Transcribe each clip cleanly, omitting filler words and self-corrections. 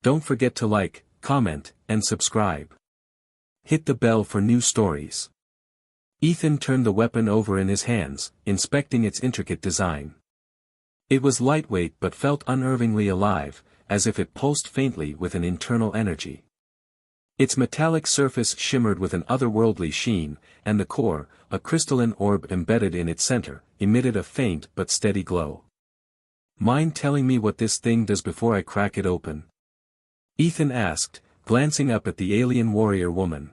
Don't forget to like, comment, and subscribe. Hit the bell for new stories. Ethan turned the weapon over in his hands, inspecting its intricate design. It was lightweight but felt unnervingly alive, as if it pulsed faintly with an internal energy. Its metallic surface shimmered with an otherworldly sheen, and the core, a crystalline orb embedded in its center, emitted a faint but steady glow. Mind telling me what this thing does before I crack it open? Ethan asked, glancing up at the alien warrior woman.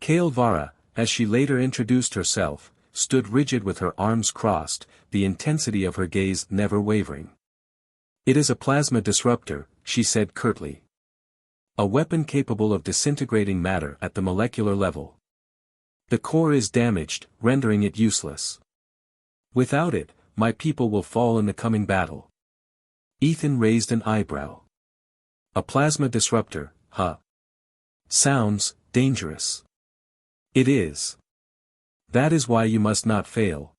Kale Vara, as she later introduced herself, stood rigid with her arms crossed, the intensity of her gaze never wavering. It is a plasma disruptor, she said curtly. A weapon capable of disintegrating matter at the molecular level. The core is damaged, rendering it useless. Without it, my people will fall in the coming battle. Ethan raised an eyebrow. A plasma disruptor, huh? Sounds dangerous. It is. That is why you must not fail.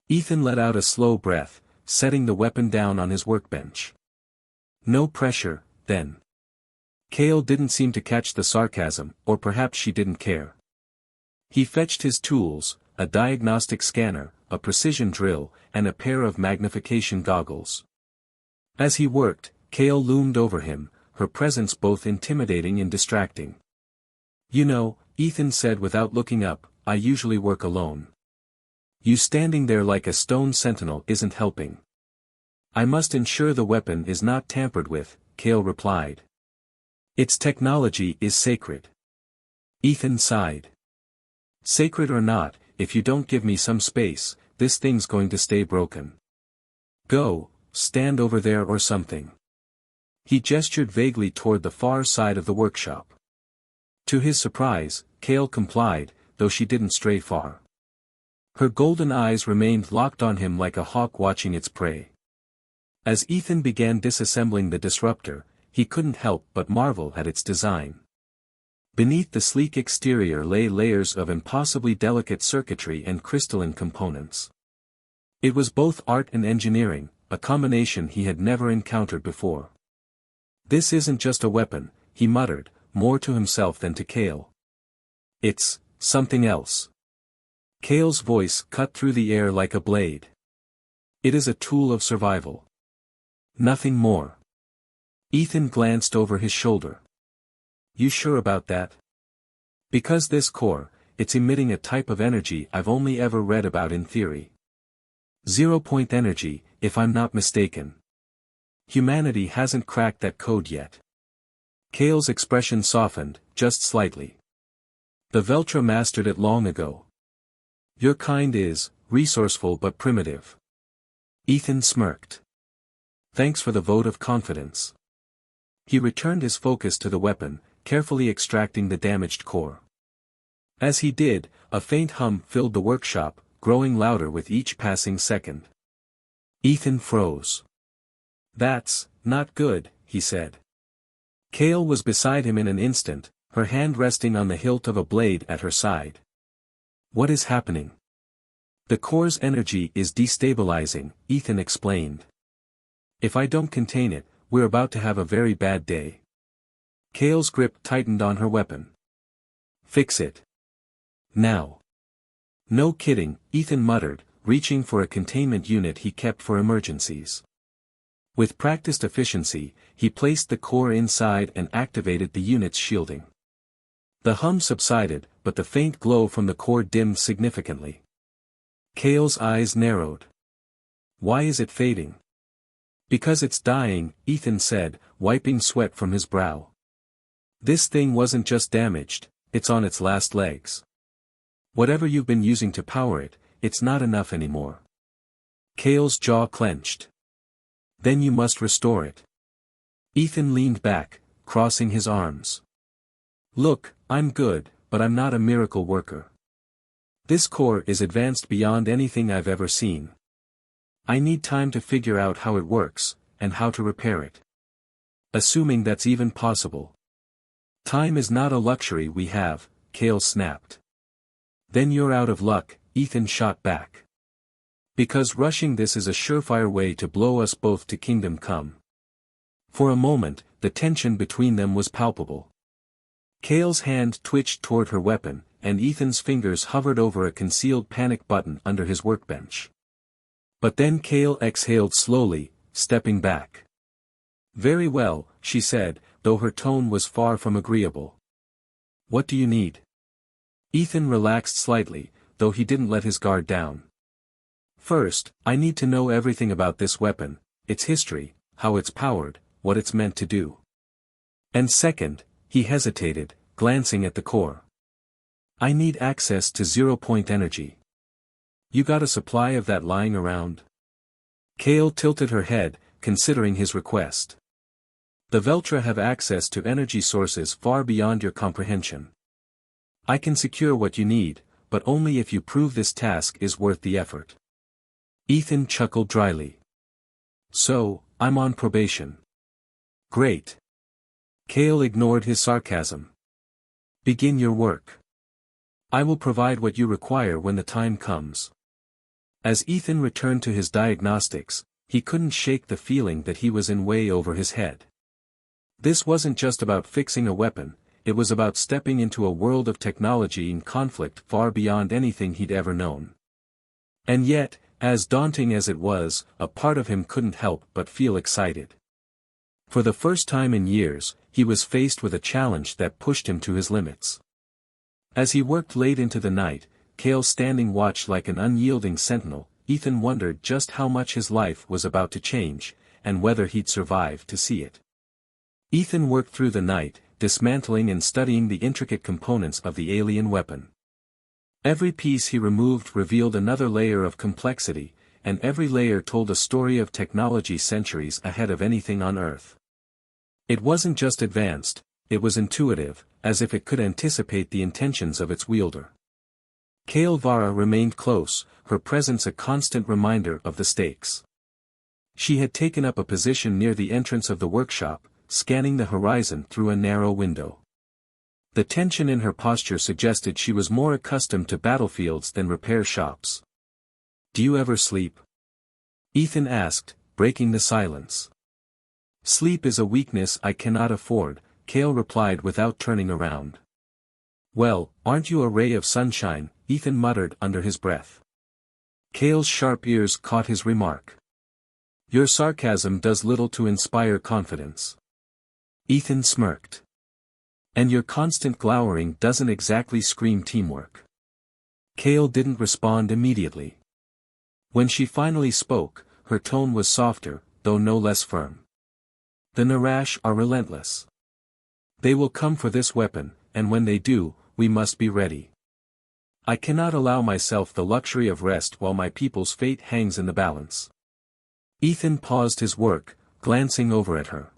Ethan let out a slow breath, setting the weapon down on his workbench. No pressure, then. Kale didn't seem to catch the sarcasm, or perhaps she didn't care. He fetched his tools, a diagnostic scanner, a precision drill, and a pair of magnification goggles. As he worked, Kale loomed over him, her presence both intimidating and distracting. You know, Ethan said without looking up, I usually work alone. You standing there like a stone sentinel isn't helping. I must ensure the weapon is not tampered with, Kale replied. Its technology is sacred. Ethan sighed. Sacred or not, if you don't give me some space, this thing's going to stay broken. Go, stand over there or something. He gestured vaguely toward the far side of the workshop. To his surprise, Kale complied, though she didn't stray far. Her golden eyes remained locked on him like a hawk watching its prey. As Ethan began disassembling the disruptor, he couldn't help but marvel at its design. Beneath the sleek exterior lay layers of impossibly delicate circuitry and crystalline components. It was both art and engineering, a combination he had never encountered before. This isn't just a weapon, he muttered, more to himself than to Kale. It's something else. Kale's voice cut through the air like a blade. It is a tool of survival. Nothing more. Ethan glanced over his shoulder. You sure about that? Because this core, it's emitting a type of energy I've only ever read about in theory. 0-point energy, if I'm not mistaken. Humanity hasn't cracked that code yet. Kale's expression softened, just slightly. The Veltra mastered it long ago. Your kind is resourceful but primitive. Ethan smirked. Thanks for the vote of confidence. He returned his focus to the weapon, carefully extracting the damaged core. As he did, a faint hum filled the workshop, growing louder with each passing second. Ethan froze. That's not good, he said. Kale was beside him in an instant, her hand resting on the hilt of a blade at her side. What is happening? The core's energy is destabilizing, Ethan explained. If I don't contain it, we're about to have a very bad day. Kale's grip tightened on her weapon. Fix it. Now. No kidding, Ethan muttered, reaching for a containment unit he kept for emergencies. With practiced efficiency, he placed the core inside and activated the unit's shielding. The hum subsided, but the faint glow from the core dimmed significantly. Kale's eyes narrowed. Why is it fading? Because it's dying, Ethan said, wiping sweat from his brow. This thing wasn't just damaged, it's on its last legs. Whatever you've been using to power it, it's not enough anymore. Kale's jaw clenched. Then you must restore it. Ethan leaned back, crossing his arms. Look, I'm good, but I'm not a miracle worker. This core is advanced beyond anything I've ever seen. I need time to figure out how it works, and how to repair it. Assuming that's even possible. Time is not a luxury we have, Kale snapped. Then you're out of luck, Ethan shot back. Because rushing this is a surefire way to blow us both to kingdom come. For a moment, the tension between them was palpable. Kale's hand twitched toward her weapon, and Ethan's fingers hovered over a concealed panic button under his workbench. But then Kale exhaled slowly, stepping back. "Very well," she said, though her tone was far from agreeable. "What do you need?" Ethan relaxed slightly, though he didn't let his guard down. "First, I need to know everything about this weapon, its history, how it's powered, what it's meant to do. And second," he hesitated, glancing at the core. "I need access to zero-point energy. You got a supply of that lying around?" Kale tilted her head, considering his request. "The Veltra have access to energy sources far beyond your comprehension. I can secure what you need, but only if you prove this task is worth the effort." Ethan chuckled dryly. "So, I'm on probation." "Great." Kale ignored his sarcasm. "Begin your work. I will provide what you require when the time comes." As Ethan returned to his diagnostics, he couldn't shake the feeling that he was in way over his head. This wasn't just about fixing a weapon, it was about stepping into a world of technology in conflict far beyond anything he'd ever known. And yet, as daunting as it was, a part of him couldn't help but feel excited. For the first time in years, he was faced with a challenge that pushed him to his limits. As he worked late into the night, Kale standing watch like an unyielding sentinel, Ethan wondered just how much his life was about to change, and whether he'd survive to see it. Ethan worked through the night, dismantling and studying the intricate components of the alien weapon. Every piece he removed revealed another layer of complexity, and every layer told a story of technology centuries ahead of anything on Earth. It wasn't just advanced, it was intuitive, as if it could anticipate the intentions of its wielder. Kale Vara remained close, her presence a constant reminder of the stakes. She had taken up a position near the entrance of the workshop, scanning the horizon through a narrow window. The tension in her posture suggested she was more accustomed to battlefields than repair shops. "Do you ever sleep?" Ethan asked, breaking the silence. "Sleep is a weakness I cannot afford," Kale replied without turning around. "Well, aren't you a ray of sunshine?" Ethan muttered under his breath. Kale's sharp ears caught his remark. "Your sarcasm does little to inspire confidence." Ethan smirked. "And your constant glowering doesn't exactly scream teamwork." Kale didn't respond immediately. When she finally spoke, her tone was softer, though no less firm. "The Narash are relentless. They will come for this weapon, and when they do, we must be ready. I cannot allow myself the luxury of rest while my people's fate hangs in the balance." Ethan paused his work, glancing over at her.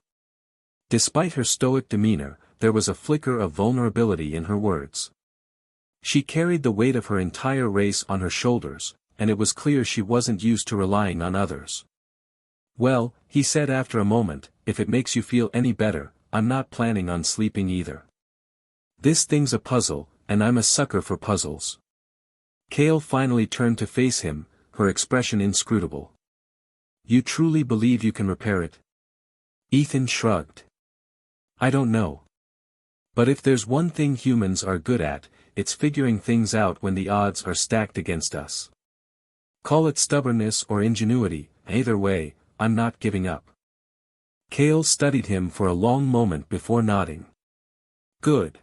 Despite her stoic demeanor, there was a flicker of vulnerability in her words. She carried the weight of her entire race on her shoulders, and it was clear she wasn't used to relying on others. "Well," he said after a moment, "if it makes you feel any better, I'm not planning on sleeping either. This thing's a puzzle, and I'm a sucker for puzzles." Kale finally turned to face him, her expression inscrutable. "You truly believe you can repair it?" Ethan shrugged. "I don't know. But if there's one thing humans are good at, it's figuring things out when the odds are stacked against us. Call it stubbornness or ingenuity, either way, I'm not giving up." Kale studied him for a long moment before nodding. "Good."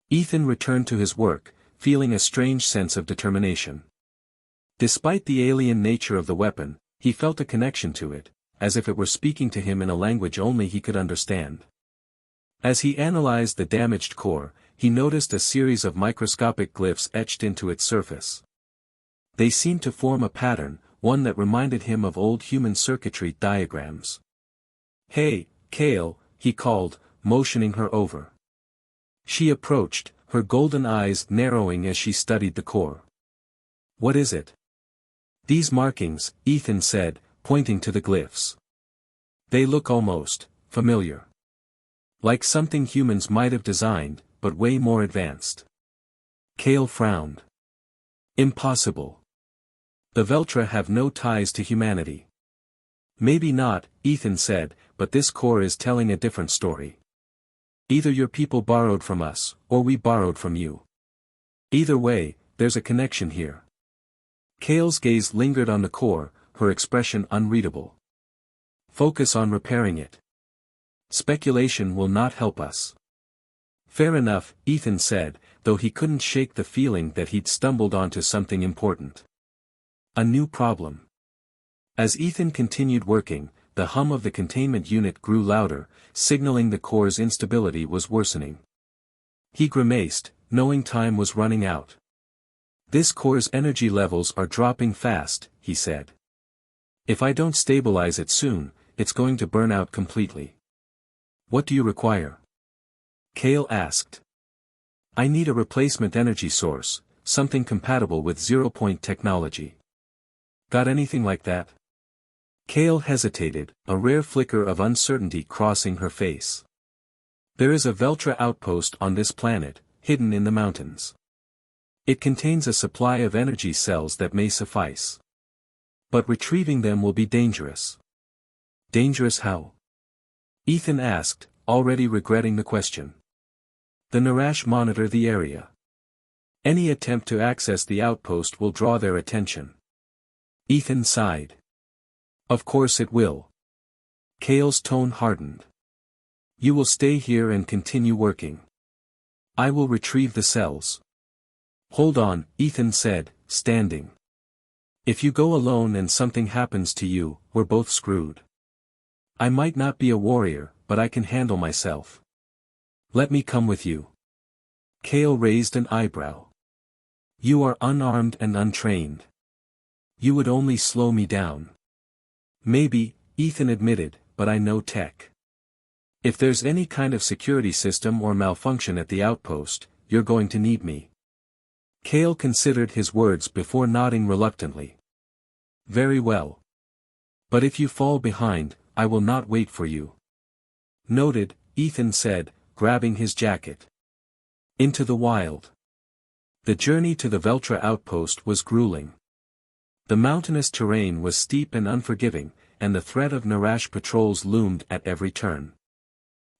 Ethan returned to his work, feeling a strange sense of determination. Despite the alien nature of the weapon, he felt a connection to it, as if it were speaking to him in a language only he could understand. As he analyzed the damaged core, he noticed a series of microscopic glyphs etched into its surface. They seemed to form a pattern, one that reminded him of old human circuitry diagrams. "Hey, Kale," he called, motioning her over. She approached, her golden eyes narrowing as she studied the core. "What is it?" "These markings," Ethan said, pointing to the glyphs. "They look almost familiar. Like something humans might have designed, but way more advanced." Kale frowned. "Impossible. The Veltra have no ties to humanity." "Maybe not," Ethan said, but this core is telling a different story. Either your people borrowed from us, or we borrowed from you. Either way, there's a connection here. Kale's gaze lingered on the core, her expression unreadable. Focus on repairing it. Speculation will not help us. Fair enough, Ethan said, though he couldn't shake the feeling that he'd stumbled onto something important. A new problem. As Ethan continued working, the hum of the containment unit grew louder, signaling the core's instability was worsening. He grimaced, knowing time was running out. This core's energy levels are dropping fast, he said. If I don't stabilize it soon, it's going to burn out completely. What do you require? Kale asked. I need a replacement energy source, something compatible with zero-point technology. Got anything like that? Kale hesitated, a rare flicker of uncertainty crossing her face. There is a Veltra outpost on this planet, hidden in the mountains. It contains a supply of energy cells that may suffice. But retrieving them will be dangerous. Dangerous how? Ethan asked, already regretting the question. The Narash monitor the area. Any attempt to access the outpost will draw their attention. Ethan sighed. Of course it will. Kale's tone hardened. You will stay here and continue working. I will retrieve the cells. Hold on, Ethan said, standing. If you go alone and something happens to you, we're both screwed. I might not be a warrior, but I can handle myself. Let me come with you. Kale raised an eyebrow. You are unarmed and untrained. You would only slow me down. Maybe, Ethan admitted, but I know tech. If there's any kind of security system or malfunction at the outpost, you're going to need me. Kale considered his words before nodding reluctantly. Very well. But if you fall behind, I will not wait for you. Noted, Ethan said, grabbing his jacket. Into the wild. The journey to the Veltra outpost was grueling. The mountainous terrain was steep and unforgiving, and the threat of Narash patrols loomed at every turn.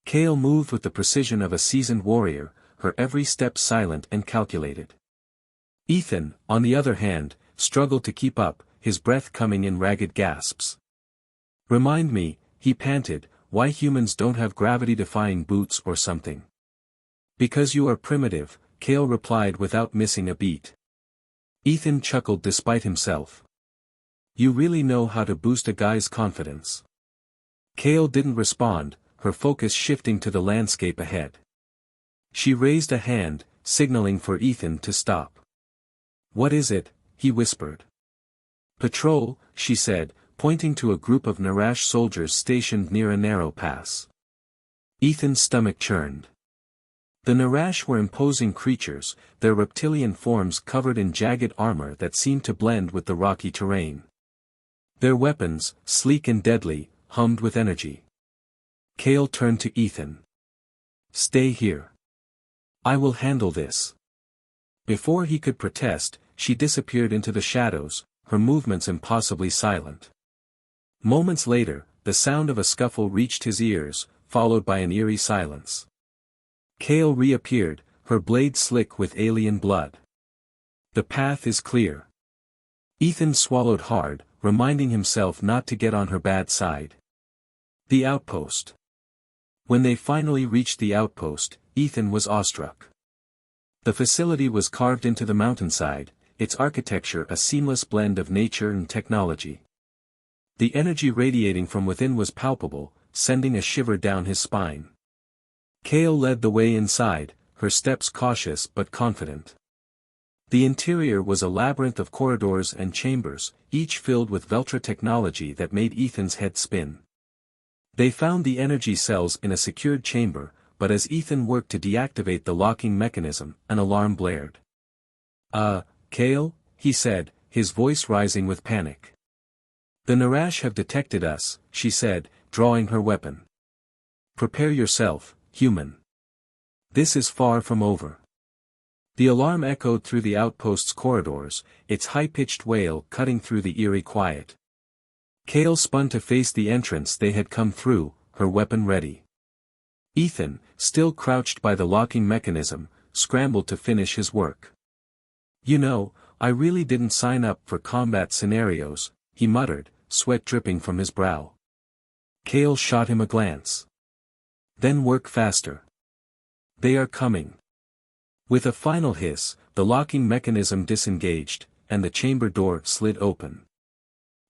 Kale moved with the precision of a seasoned warrior, her every step silent and calculated. Ethan, on the other hand, struggled to keep up, his breath coming in ragged gasps. Remind me, he panted, why humans don't have gravity-defying boots or something. Because you are primitive, Kale replied without missing a beat. Ethan chuckled despite himself. You really know how to boost a guy's confidence. Kale didn't respond, her focus shifting to the landscape ahead. She raised a hand, signaling for Ethan to stop. What is it? He whispered. Patrol, she said, pointing to a group of Narash soldiers stationed near a narrow pass. Ethan's stomach churned. The Narash were imposing creatures, their reptilian forms covered in jagged armor that seemed to blend with the rocky terrain. Their weapons, sleek and deadly, hummed with energy. Kale turned to Ethan. Stay here. I will handle this. Before he could protest, she disappeared into the shadows, her movements impossibly silent. Moments later, the sound of a scuffle reached his ears, followed by an eerie silence. Kale reappeared, her blade slick with alien blood. The path is clear. Ethan swallowed hard, reminding himself not to get on her bad side. The outpost. When they finally reached the outpost, Ethan was awestruck. The facility was carved into the mountainside, its architecture a seamless blend of nature and technology. The energy radiating from within was palpable, sending a shiver down his spine. Kale led the way inside, her steps cautious but confident. The interior was a labyrinth of corridors and chambers, each filled with Veltra technology that made Ethan's head spin. They found the energy cells in a secured chamber, but as Ethan worked to deactivate the locking mechanism, an alarm blared. Kale, he said, his voice rising with panic. The Narash have detected us, she said, drawing her weapon. Prepare yourself, human. This is far from over. The alarm echoed through the outpost's corridors, its high-pitched wail cutting through the eerie quiet. Kale spun to face the entrance they had come through, her weapon ready. Ethan, still crouched by the locking mechanism, scrambled to finish his work. "You know, I really didn't sign up for combat scenarios," he muttered, sweat dripping from his brow. Kale shot him a glance. "Then work faster. They are coming." With a final hiss, the locking mechanism disengaged, and the chamber door slid open.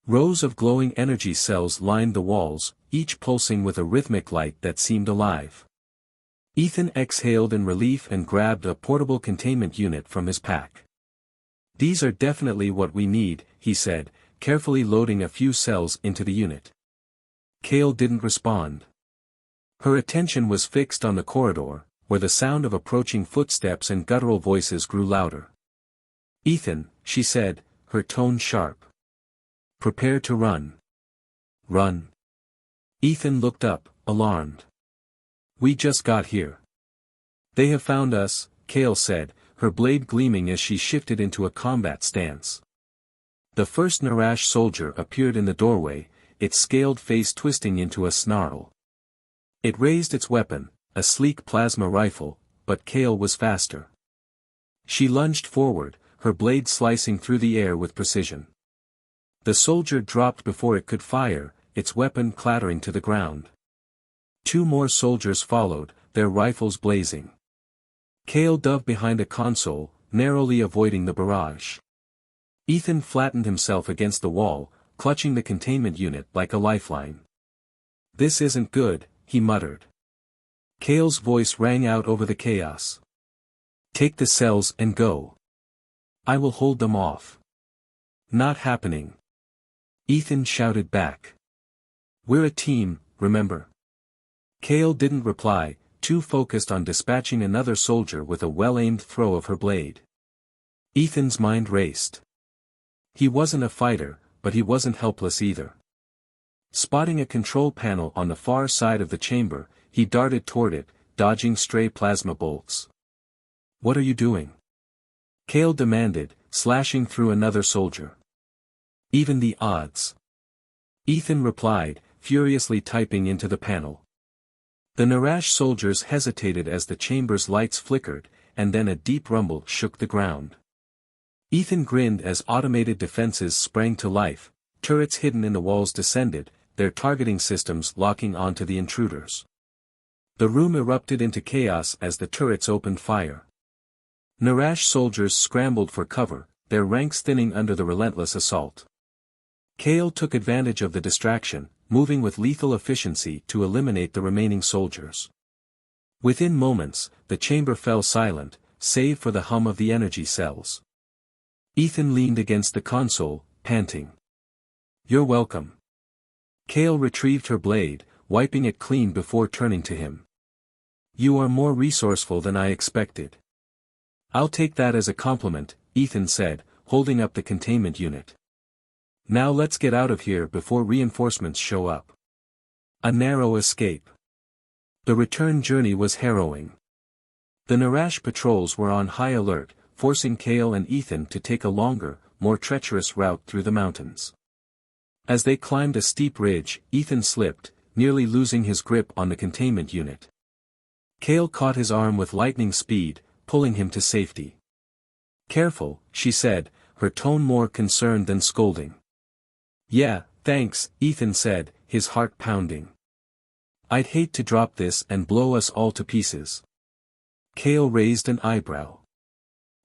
Rows of glowing energy cells lined the walls, each pulsing with a rhythmic light that seemed alive. Ethan exhaled in relief and grabbed a portable containment unit from his pack. "These are definitely what we need," he said, carefully loading a few cells into the unit. Kale didn't respond. Her attention was fixed on the corridor, where the sound of approaching footsteps and guttural voices grew louder. "Ethan," she said, her tone sharp. "Prepare to run." "Run?" Ethan looked up, alarmed. "We just got here." "They have found us," Kale said, her blade gleaming as she shifted into a combat stance. The first Narash soldier appeared in the doorway, its scaled face twisting into a snarl. It raised its weapon, a sleek plasma rifle, but Kale was faster. She lunged forward, her blade slicing through the air with precision. The soldier dropped before it could fire, its weapon clattering to the ground. Two more soldiers followed, their rifles blazing. Kale dove behind a console, narrowly avoiding the barrage. Ethan flattened himself against the wall, clutching the containment unit like a lifeline. "This isn't good," he muttered. Kale's voice rang out over the chaos. "Take the cells and go. I will hold them off." "Not happening." Ethan shouted back. "We're a team, remember?" Kale didn't reply, too focused on dispatching another soldier with a well-aimed throw of her blade. Ethan's mind raced. He wasn't a fighter, but he wasn't helpless either. Spotting a control panel on the far side of the chamber, he darted toward it, dodging stray plasma bolts. "What are you doing?" Kale demanded, slashing through another soldier. "Even the odds." Ethan replied, furiously typing into the panel. The Narash soldiers hesitated as the chamber's lights flickered, and then a deep rumble shook the ground. Ethan grinned as automated defenses sprang to life, turrets hidden in the walls descended, their targeting systems locking onto the intruders. The room erupted into chaos as the turrets opened fire. Narash soldiers scrambled for cover, their ranks thinning under the relentless assault. Kale took advantage of the distraction, moving with lethal efficiency to eliminate the remaining soldiers. Within moments, the chamber fell silent, save for the hum of the energy cells. Ethan leaned against the console, panting. "You're welcome." Kale retrieved her blade, wiping it clean before turning to him. "You are more resourceful than I expected." "I'll take that as a compliment," Ethan said, holding up the containment unit. "Now let's get out of here before reinforcements show up." A narrow escape. The return journey was harrowing. The Narash patrols were on high alert, forcing Kale and Ethan to take a longer, more treacherous route through the mountains. As they climbed a steep ridge, Ethan slipped, nearly losing his grip on the containment unit. Kale caught his arm with lightning speed, pulling him to safety. "Careful," she said, her tone more concerned than scolding. "Yeah, thanks," Ethan said, his heart pounding. "I'd hate to drop this and blow us all to pieces." Kale raised an eyebrow.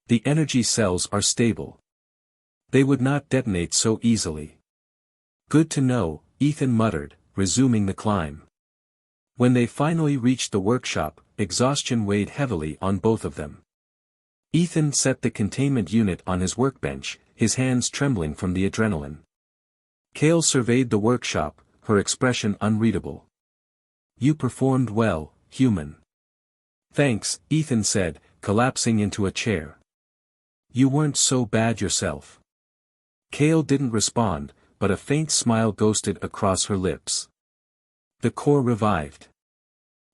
"The energy cells are stable. They would not detonate so easily." "Good to know," Ethan muttered, resuming the climb. When they finally reached the workshop, exhaustion weighed heavily on both of them. Ethan set the containment unit on his workbench, his hands trembling from the adrenaline. Kale surveyed the workshop, her expression unreadable. "You performed well, human." "Thanks," Ethan said, collapsing into a chair. "You weren't so bad yourself." Kale didn't respond, but a faint smile ghosted across her lips. The core revived.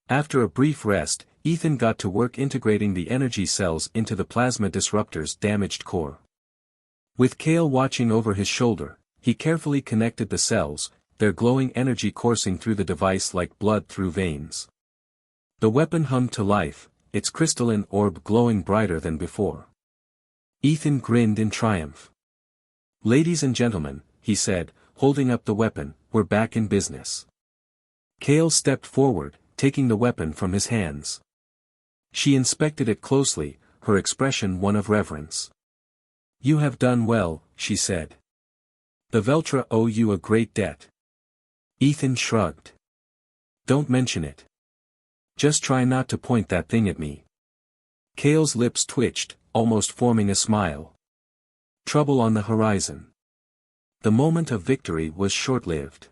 After a brief rest, Ethan got to work integrating the energy cells into the plasma disruptor's damaged core. With Kale watching over his shoulder, he carefully connected the cells, their glowing energy coursing through the device like blood through veins. The weapon hummed to life, its crystalline orb glowing brighter than before. Ethan grinned in triumph. "Ladies and gentlemen," he said, holding up the weapon, "we're back in business." Kale stepped forward, taking the weapon from his hands. She inspected it closely, her expression one of reverence. "You have done well," she said. "The Veltra owe you a great debt." Ethan shrugged. "Don't mention it. Just try not to point that thing at me." Kale's lips twitched, almost forming a smile. Trouble on the horizon. The moment of victory was short-lived.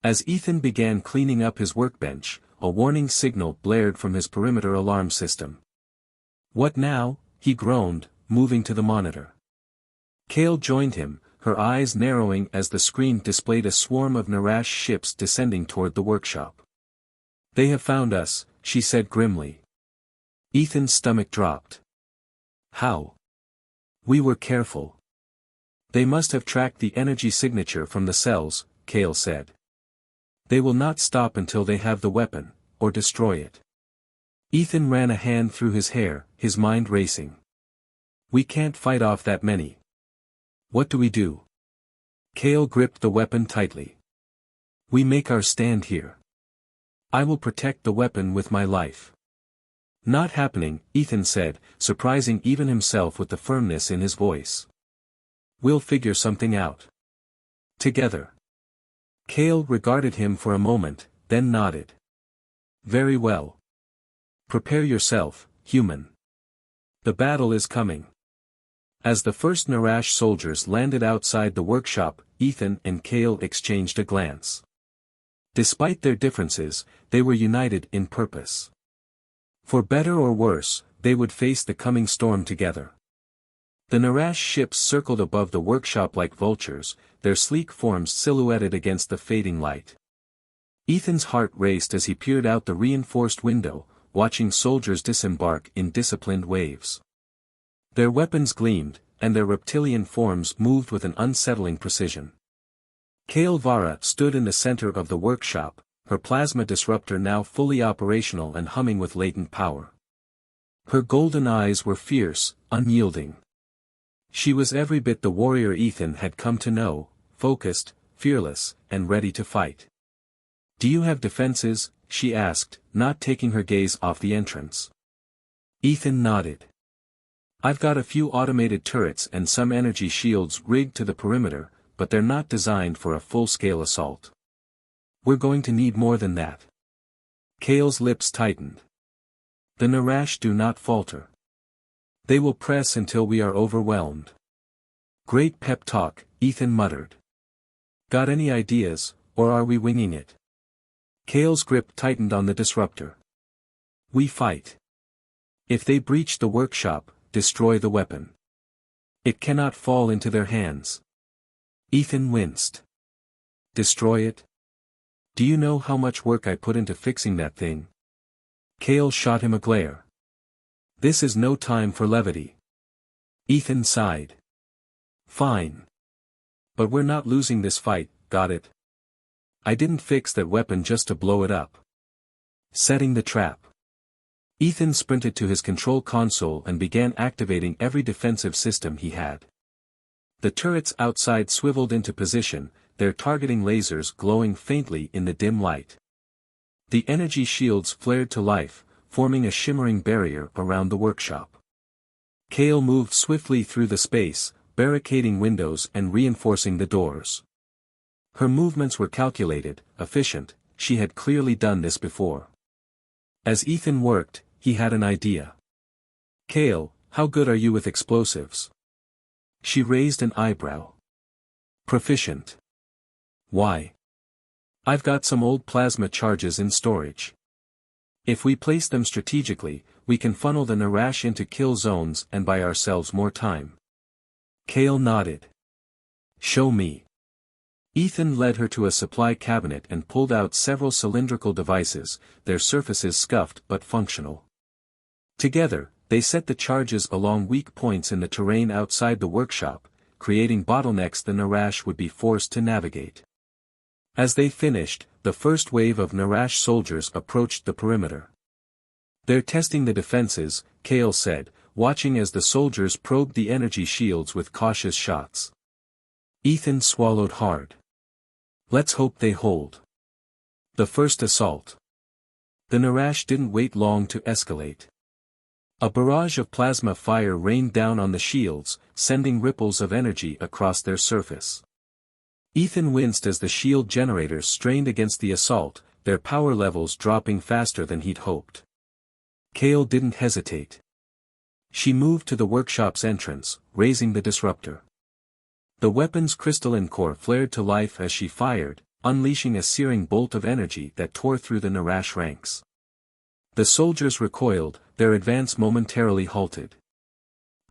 As Ethan began cleaning up his workbench, a warning signal blared from his perimeter alarm system. "What now?" he groaned, moving to the monitor. Kale joined him, her eyes narrowing as the screen displayed a swarm of Narash ships descending toward the workshop. "They have found us," she said grimly. Ethan's stomach dropped. "How?" "We were careful. They must have tracked the energy signature from the cells," Kale said. "They will not stop until they have the weapon, or destroy it." Ethan ran a hand through his hair, his mind racing. "We can't fight off that many. What do we do?" Kale gripped the weapon tightly. "We make our stand here. I will protect the weapon with my life." "Not happening," Ethan said, surprising even himself with the firmness in his voice. "We'll figure something out. Together." Kale regarded him for a moment, then nodded. "Very well. Prepare yourself, human. The battle is coming." As the first Narash soldiers landed outside the workshop, Ethan and Kale exchanged a glance. Despite their differences, they were united in purpose. For better or worse, they would face the coming storm together. The Narash ships circled above the workshop like vultures, their sleek forms silhouetted against the fading light. Ethan's heart raced as he peered out the reinforced window, watching soldiers disembark in disciplined waves. Their weapons gleamed, and their reptilian forms moved with an unsettling precision. Kale Vara stood in the center of the workshop, her plasma disruptor now fully operational and humming with latent power. Her golden eyes were fierce, unyielding. She was every bit the warrior Ethan had come to know, focused, fearless, and ready to fight. "Do you have defenses?" she asked, not taking her gaze off the entrance. Ethan nodded. "I've got a few automated turrets and some energy shields rigged to the perimeter, but they're not designed for a full-scale assault. We're going to need more than that." Kale's lips tightened. "The Narash do not falter. They will press until we are overwhelmed." "Great pep talk," Ethan muttered. "Got any ideas, or are we winging it?" Kale's grip tightened on the disruptor. "We fight. If they breach the workshop, destroy the weapon. It cannot fall into their hands." Ethan winced. "Destroy it? Do you know how much work I put into fixing that thing?" Kale shot him a glare. "This is no time for levity." Ethan sighed. "Fine. But we're not losing this fight, got it? I didn't fix that weapon just to blow it up." Setting the trap. Ethan sprinted to his control console and began activating every defensive system he had. The turrets outside swiveled into position, their targeting lasers glowing faintly in the dim light. The energy shields flared to life, forming a shimmering barrier around the workshop. Kale moved swiftly through the space, barricading windows and reinforcing the doors. Her movements were calculated, efficient, she had clearly done this before. As Ethan worked, he had an idea. "Kale, how good are you with explosives?" She raised an eyebrow. "Proficient." "Why?" "I've got some old plasma charges in storage. If we place them strategically, we can funnel the Narash into kill zones and buy ourselves more time." Kale nodded. "Show me." Ethan led her to a supply cabinet and pulled out several cylindrical devices, their surfaces scuffed but functional. Together, they set the charges along weak points in the terrain outside the workshop, creating bottlenecks the Narash would be forced to navigate. As they finished, the first wave of Narash soldiers approached the perimeter. "They're testing the defenses," Kale said, watching as the soldiers probed the energy shields with cautious shots. Ethan swallowed hard. "Let's hope they hold." The first assault. The Narash didn't wait long to escalate. A barrage of plasma fire rained down on the shields, sending ripples of energy across their surface. Ethan winced as the shield generators strained against the assault, their power levels dropping faster than he'd hoped. Kale didn't hesitate. She moved to the workshop's entrance, raising the disruptor. The weapon's crystalline core flared to life as she fired, unleashing a searing bolt of energy that tore through the Narash ranks. The soldiers recoiled, their advance momentarily halted.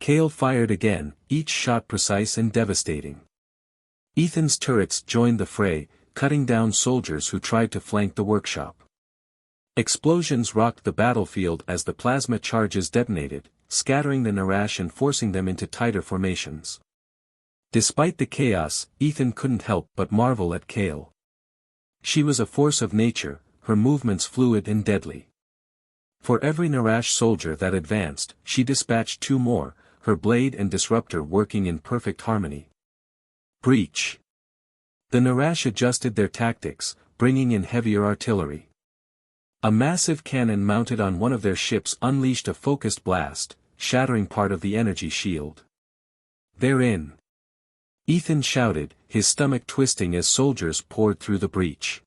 Kale fired again, each shot precise and devastating. Ethan's turrets joined the fray, cutting down soldiers who tried to flank the workshop. Explosions rocked the battlefield as the plasma charges detonated, scattering the Narash and forcing them into tighter formations. Despite the chaos, Ethan couldn't help but marvel at Kale. She was a force of nature, her movements fluid and deadly. For every Narash soldier that advanced, she dispatched 2 more, her blade and disruptor working in perfect harmony. Breach. The Narash adjusted their tactics, bringing in heavier artillery. A massive cannon mounted on one of their ships unleashed a focused blast, shattering part of the energy shield. "They're in!" Ethan shouted, his stomach twisting as soldiers poured through the breach.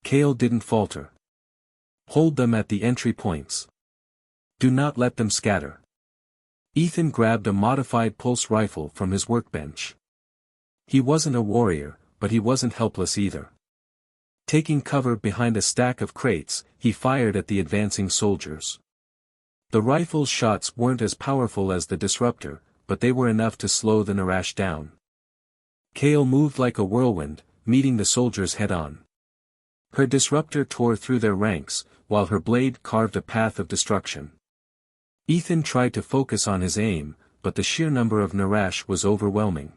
Kale didn't falter. "Hold them at the entry points. Do not let them scatter." Ethan grabbed a modified pulse rifle from his workbench. He wasn't a warrior, but he wasn't helpless either. Taking cover behind a stack of crates, he fired at the advancing soldiers. The rifle's shots weren't as powerful as the disruptor, but they were enough to slow the Narash down. Kale moved like a whirlwind, meeting the soldiers head-on. Her disruptor tore through their ranks, while her blade carved a path of destruction. Ethan tried to focus on his aim, but the sheer number of Narash was overwhelming.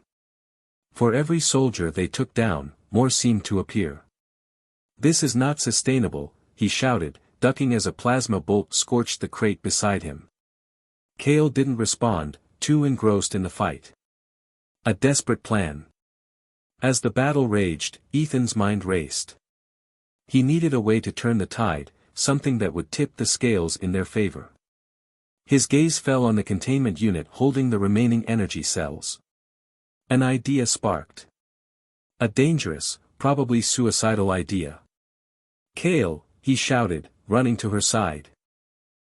For every soldier they took down, more seemed to appear. "This is not sustainable," he shouted, ducking as a plasma bolt scorched the crate beside him. Kale didn't respond, too engrossed in the fight. A desperate plan. As the battle raged, Ethan's mind raced. He needed a way to turn the tide, something that would tip the scales in their favor. His gaze fell on the containment unit holding the remaining energy cells. An idea sparked. A dangerous, probably suicidal idea. "Kale," he shouted, running to her side.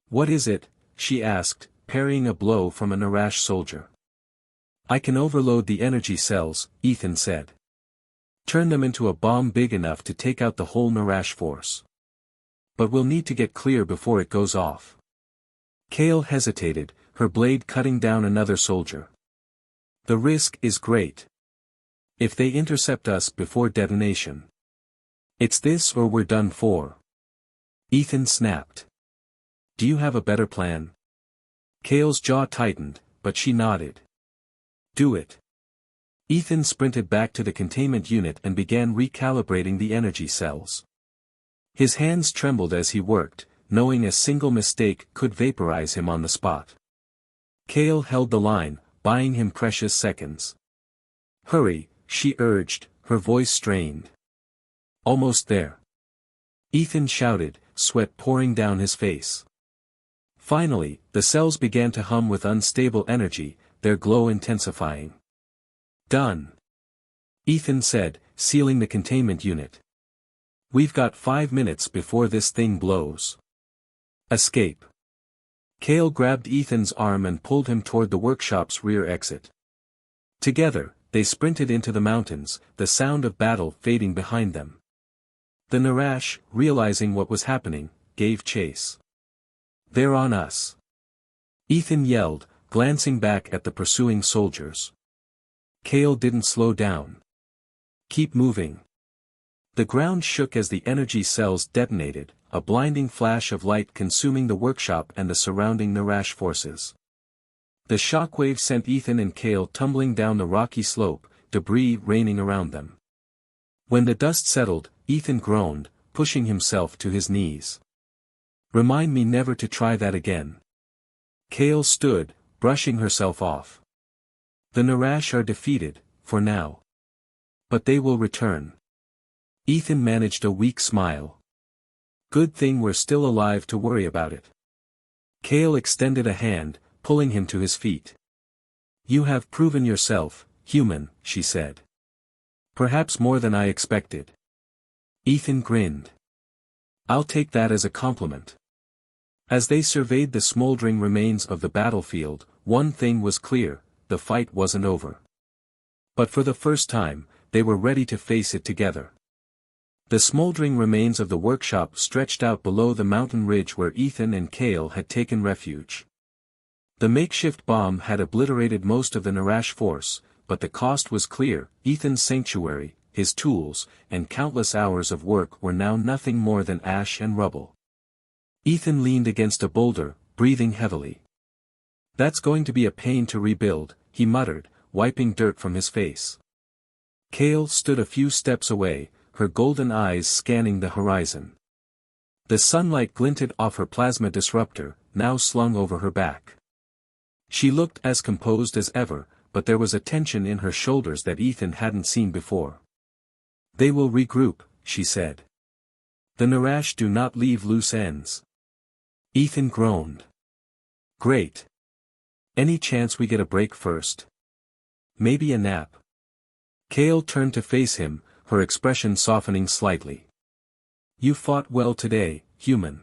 "What is it?" she asked, parrying a blow from a Narash soldier. "I can overload the energy cells," Ethan said. "Turn them into a bomb big enough to take out the whole Narash force. But we'll need to get clear before it goes off." Kale hesitated, her blade cutting down another soldier. "The risk is great. If they intercept us before detonation. It's this or we're done for." Ethan snapped. "Do you have a better plan?" Kale's jaw tightened, but she nodded. "Do it." Ethan sprinted back to the containment unit and began recalibrating the energy cells. His hands trembled as he worked, knowing a single mistake could vaporize him on the spot. Kale held the line, buying him precious seconds. "Hurry," she urged, her voice strained. "Almost there." Ethan shouted, sweat pouring down his face. Finally, the cells began to hum with unstable energy, their glow intensifying. "Done," Ethan said, sealing the containment unit. "We've got 5 minutes before this thing blows. Escape." Kale grabbed Ethan's arm and pulled him toward the workshop's rear exit. Together, they sprinted into the mountains, the sound of battle fading behind them. The Narash, realizing what was happening, gave chase. "They're on us," Ethan yelled, glancing back at the pursuing soldiers. Kale didn't slow down. "Keep moving." The ground shook as the energy cells detonated, a blinding flash of light consuming the workshop and the surrounding Narash forces. The shockwave sent Ethan and Kale tumbling down the rocky slope, debris raining around them. When the dust settled, Ethan groaned, pushing himself to his knees. Remind me never to try that again. Kale stood, brushing herself off. The Narash are defeated, for now. But they will return. Ethan managed a weak smile. Good thing we're still alive to worry about it. Kale extended a hand, pulling him to his feet. You have proven yourself, human, she said. Perhaps more than I expected. Ethan grinned. I'll take that as a compliment. As they surveyed the smoldering remains of the battlefield, one thing was clear, the fight wasn't over. But for the first time, they were ready to face it together. The smoldering remains of the workshop stretched out below the mountain ridge where Ethan and Kale had taken refuge. The makeshift bomb had obliterated most of the Narash force, but the cost was clear. Ethan's sanctuary, his tools, and countless hours of work were now nothing more than ash and rubble. Ethan leaned against a boulder, breathing heavily. That's going to be a pain to rebuild, he muttered, wiping dirt from his face. Kale stood a few steps away, her golden eyes scanning the horizon. The sunlight glinted off her plasma disruptor, now slung over her back. She looked as composed as ever, but there was a tension in her shoulders that Ethan hadn't seen before. They will regroup, she said. The Narash do not leave loose ends. Ethan groaned. Great. Any chance we get a break first? Maybe a nap. Kale turned to face him, her expression softening slightly. You fought well today, human.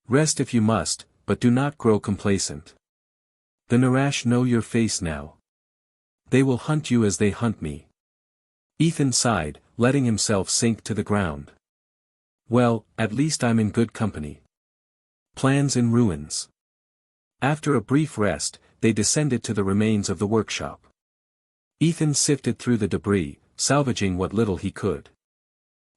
Rest if you must, but do not grow complacent. The Narash know your face now. They will hunt you as they hunt me. Ethan sighed, letting himself sink to the ground. Well, at least I'm in good company. Plans in ruins. After a brief rest, they descended to the remains of the workshop. Ethan sifted through the debris, salvaging what little he could.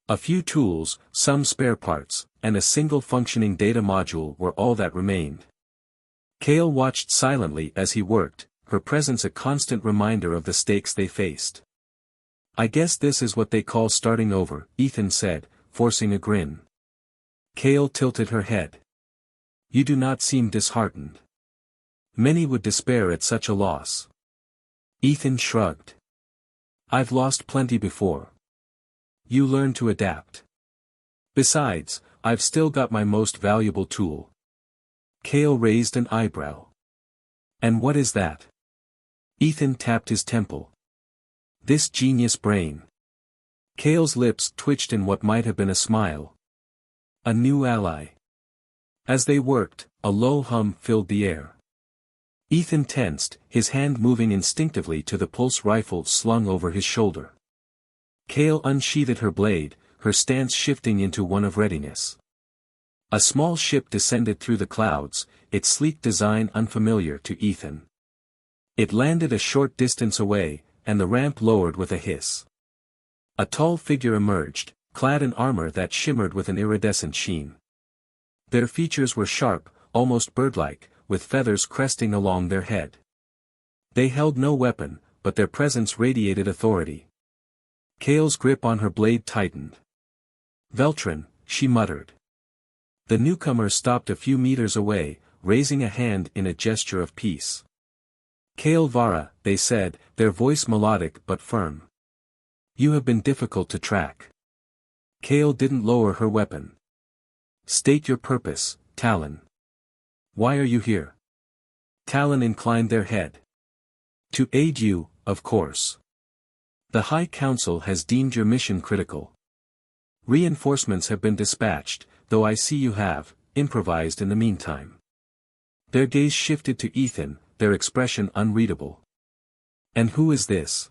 A few tools, some spare parts, and a single functioning data module were all that remained. Kale watched silently as he worked, her presence a constant reminder of the stakes they faced. I guess this is what they call starting over, Ethan said, forcing a grin. Kale tilted her head. You do not seem disheartened. Many would despair at such a loss. Ethan shrugged. I've lost plenty before. You learn to adapt. Besides, I've still got my most valuable tool. Kale raised an eyebrow. And what is that? Ethan tapped his temple. This genius brain. Kale's lips twitched in what might have been a smile. A new ally. As they worked, a low hum filled the air. Ethan tensed, his hand moving instinctively to the pulse rifle slung over his shoulder. Kale unsheathed her blade, her stance shifting into one of readiness. A small ship descended through the clouds, its sleek design unfamiliar to Ethan. It landed a short distance away, and the ramp lowered with a hiss. A tall figure emerged, clad in armor that shimmered with an iridescent sheen. Their features were sharp, almost bird-like, with feathers cresting along their head. They held no weapon, but their presence radiated authority. Kale's grip on her blade tightened. Veltrin, she muttered. The newcomer stopped a few meters away, raising a hand in a gesture of peace. Kale Vara, they said, their voice melodic but firm. You have been difficult to track. Kale didn't lower her weapon. State your purpose, Talon. Why are you here? Talon inclined their head. To aid you, of course. The High Council has deemed your mission critical. Reinforcements have been dispatched, though I see you have improvised in the meantime. Their gaze shifted to Ethan, their expression unreadable. And who is this?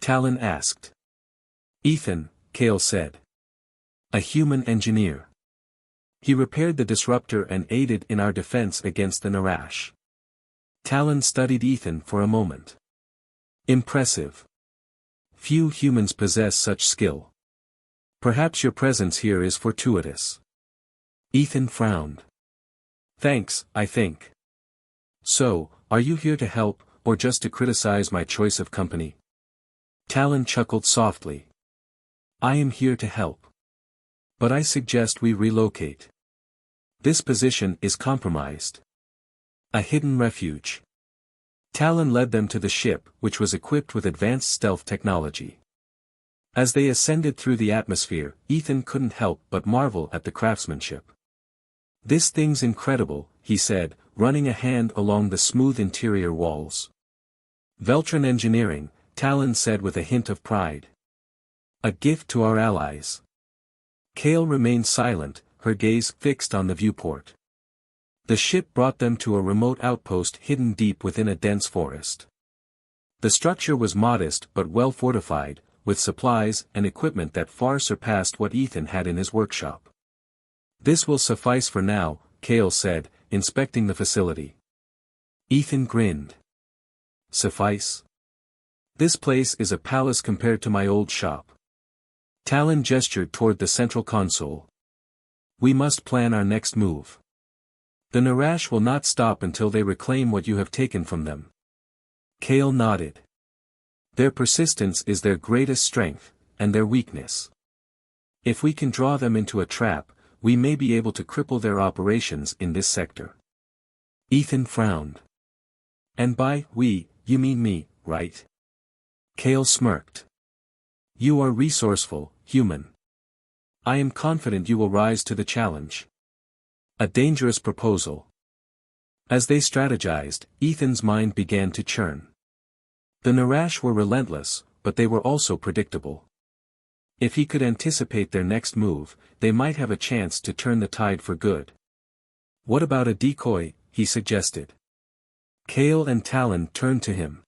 Talon asked. Ethan, Kale said. A human engineer. He repaired the disruptor and aided in our defense against the Narash. Talon studied Ethan for a moment. Impressive. Few humans possess such skill. Perhaps your presence here is fortuitous. Ethan frowned. Thanks, I think. So, are you here to help, or just to criticize my choice of company? Talon chuckled softly. I am here to help. But I suggest we relocate. This position is compromised. A hidden refuge. Talon led them to the ship, which was equipped with advanced stealth technology. As they ascended through the atmosphere, Ethan couldn't help but marvel at the craftsmanship. "This thing's incredible," he said, running a hand along the smooth interior walls. "Veltran engineering," Talon said with a hint of pride. "A gift to our allies." Kale remained silent, her gaze fixed on the viewport. The ship brought them to a remote outpost hidden deep within a dense forest. The structure was modest but well fortified, with supplies and equipment that far surpassed what Ethan had in his workshop. "This will suffice for now," Kale said, inspecting the facility. Ethan grinned. "Suffice? This place is a palace compared to my old shop." Talon gestured toward the central console. "We must plan our next move. The Narash will not stop until they reclaim what you have taken from them." Kale nodded. "Their persistence is their greatest strength, and their weakness. If we can draw them into a trap, we may be able to cripple their operations in this sector." Ethan frowned. "And by we, you mean me, right?" Kale smirked. "You are resourceful, human. I am confident you will rise to the challenge." A dangerous proposal. As they strategized, Ethan's mind began to churn. The Narash were relentless, but they were also predictable. If he could anticipate their next move, they might have a chance to turn the tide for good. "What about a decoy?" he suggested. Kale and Talon turned to him.